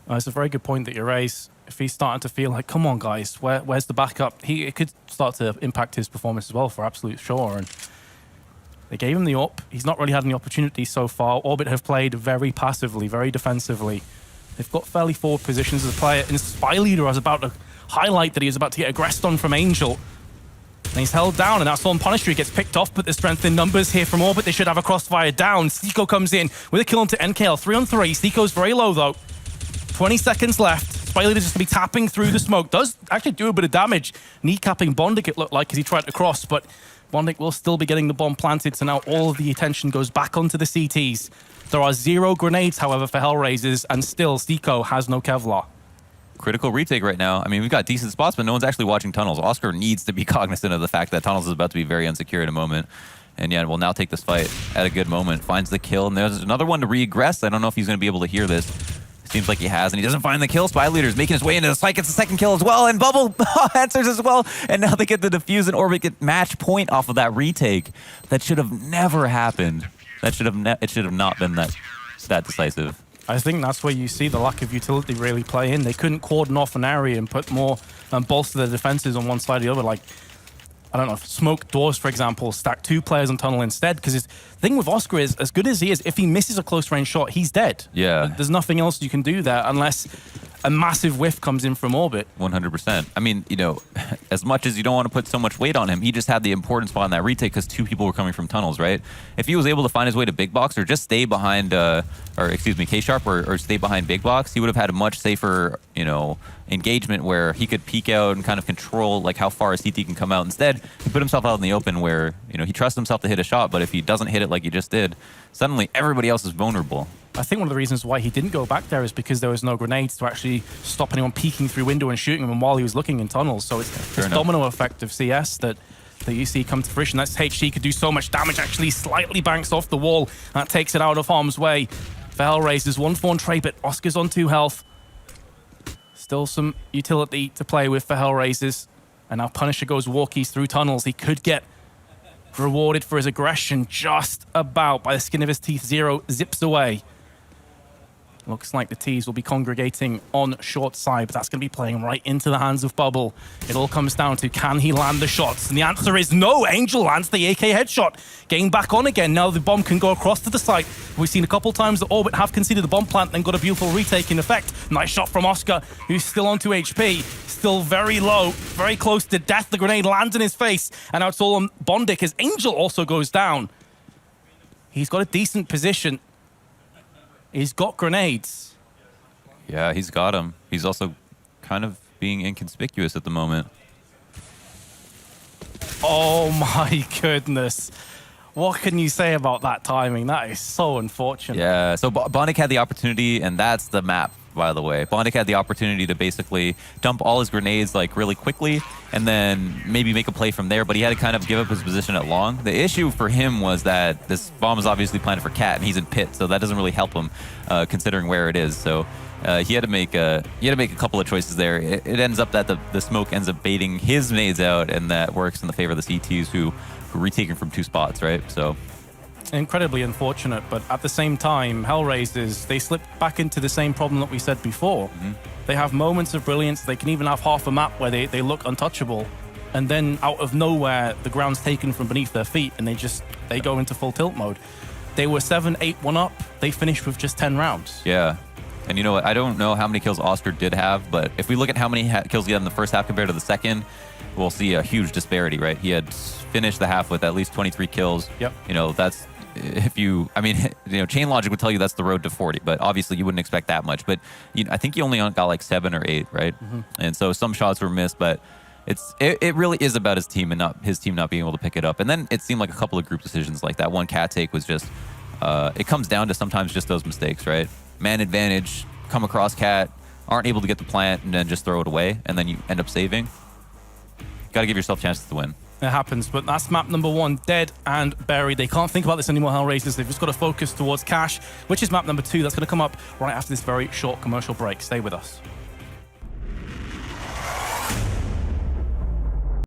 It's a very good point that you raise. If he's starting to feel like, come on, guys, where's the backup? It could start to impact his performance as well, for absolute sure. And they gave him the AWP. He's not really had any opportunities so far. Orbit have played very passively, very defensively. They've got fairly forward positions as a player. And Spy Leader was about to highlight that he was about to get aggressed on from Angel. And he's held down, and that's on Punisher. He gets picked off, but the strength in numbers here from Orbit. They should have a crossfire down. Steeko comes in with a kill onto NKL. 3-on-3. Steeko's very low, though. 20 seconds left. Spy Leader's just going to be tapping through the smoke. Does actually do a bit of damage. Kneecapping Bondik, it looked like, as he tried to cross, but Bondik will still be getting the bomb planted, so now all of the attention goes back onto the CTs. There are 0 grenades, however, for HellRaisers, and still Steeko has no Kevlar. Critical retake right now. I mean, we've got decent spots, but no one's actually watching tunnels. Oscar needs to be cognizant of the fact that tunnels is about to be very insecure in a moment. And yeah, we'll now take this fight at a good moment. Finds the kill, and there's another one to regress. I don't know if he's going to be able to hear this. Seems like he has, and he doesn't find the kill. Spy Leader's making his way into the site, gets the second kill as well, and Bubble answers as well. And now they get the defuse, and Orbit get match point off of that retake. That should have never happened. That should have it should have not been that decisive. I think that's where you see the lack of utility really play in. They couldn't cordon off an area and put more and bolster their defenses on one side or the other. Like, I don't know, smoke doors, for example, stack 2 players on tunnel instead. Because the thing with Oscar is, as good as he is, if he misses a close range shot, he's dead. Yeah. There's nothing else you can do there unless a massive whiff comes in from Orbit. 100%. I mean, you know, as much as you don't want to put so much weight on him, he just had the important spot in that retake because 2 people were coming from tunnels, right? If he was able to find his way to big box or just stay behind, K-Sharp or stay behind big box, he would have had a much safer, you know, engagement where he could peek out and kind of control like how far a CT can come out. Instead, he put himself out in the open where, you know, he trusts himself to hit a shot, but if he doesn't hit it like he just did, suddenly everybody else is vulnerable. I think one of the reasons why he didn't go back there is because there was no grenades to actually stop anyone peeking through window and shooting him while he was looking in tunnels. So it's this domino effect of CS that you see come to fruition. That's HC could do so much damage, actually slightly banks off the wall. That takes it out of harm's way. For HellRaisers, 1-4 tray, but Oscar's on 2 health. Still some utility to play with for HellRaisers. And now Punisher goes walkies through tunnels. He could get rewarded for his aggression just about by the skin of his teeth. 0 zips away. Looks like the T's will be congregating on short side, but that's going to be playing right into the hands of Bubble. It all comes down to, can he land the shots? And the answer is no. Angel lands the AK headshot. Getting back on again. Now the bomb can go across to the site. We've seen a couple times that Orbit have conceded the bomb plant and got a beautiful retake in effect. Nice shot from Oscar, who's still on 2 HP. Still very low, very close to death. The grenade lands in his face, and now it's all on Bondik as Angel also goes down. He's got a decent position. He's got grenades. Yeah, he's got them. He's also kind of being inconspicuous at the moment. Oh my goodness. What can you say about that timing? That is so unfortunate. Yeah, so Bondik had the opportunity, and that's the map, by the way. Bondik had the opportunity to basically dump all his grenades like really quickly and then maybe make a play from there, but he had to kind of give up his position at long. The issue for him was that this bomb is obviously planted for Cat, and he's in pit, so that doesn't really help him considering where it is. So he had to make a couple of choices there. It ends up that the smoke ends up baiting his nades out, and that works in the favor of the CTs who are retaking from 2 spots, right? So incredibly unfortunate, but at the same time, HellRaisers, they slip back into the same problem that we said before. They have moments of brilliance. They can even have half a map where they look untouchable. And then out of nowhere, the ground's taken from beneath their feet and they go into full tilt mode. They were 7-8-1 up. They finished with just 10 rounds. Yeah. And you know what? I don't know how many kills Oscar did have, but if we look at how many kills he had in the first half compared to the second, we'll see a huge disparity, right? He had finished the half with at least 23 kills. Yep. You know, that's chain logic would tell you that's the road to 40, but obviously you wouldn't expect that much. But I think he only got like 7 or 8, right? And so some shots were missed, but it really is about his team and not his team not being able to pick it up. And then it seemed like a couple of group decisions, like that one cat take was just, it comes down to sometimes just those mistakes, right? Man advantage, come across cat, aren't able to get the plant, and then just throw it away, and then you end up saving. Got to give yourself chances to win. It happens, but that's map number 1, dead and buried. They can't think about this anymore, HellRaisers. They've just got to focus towards cash, which is map number 2. That's going to come up right after this very short commercial break. Stay with us.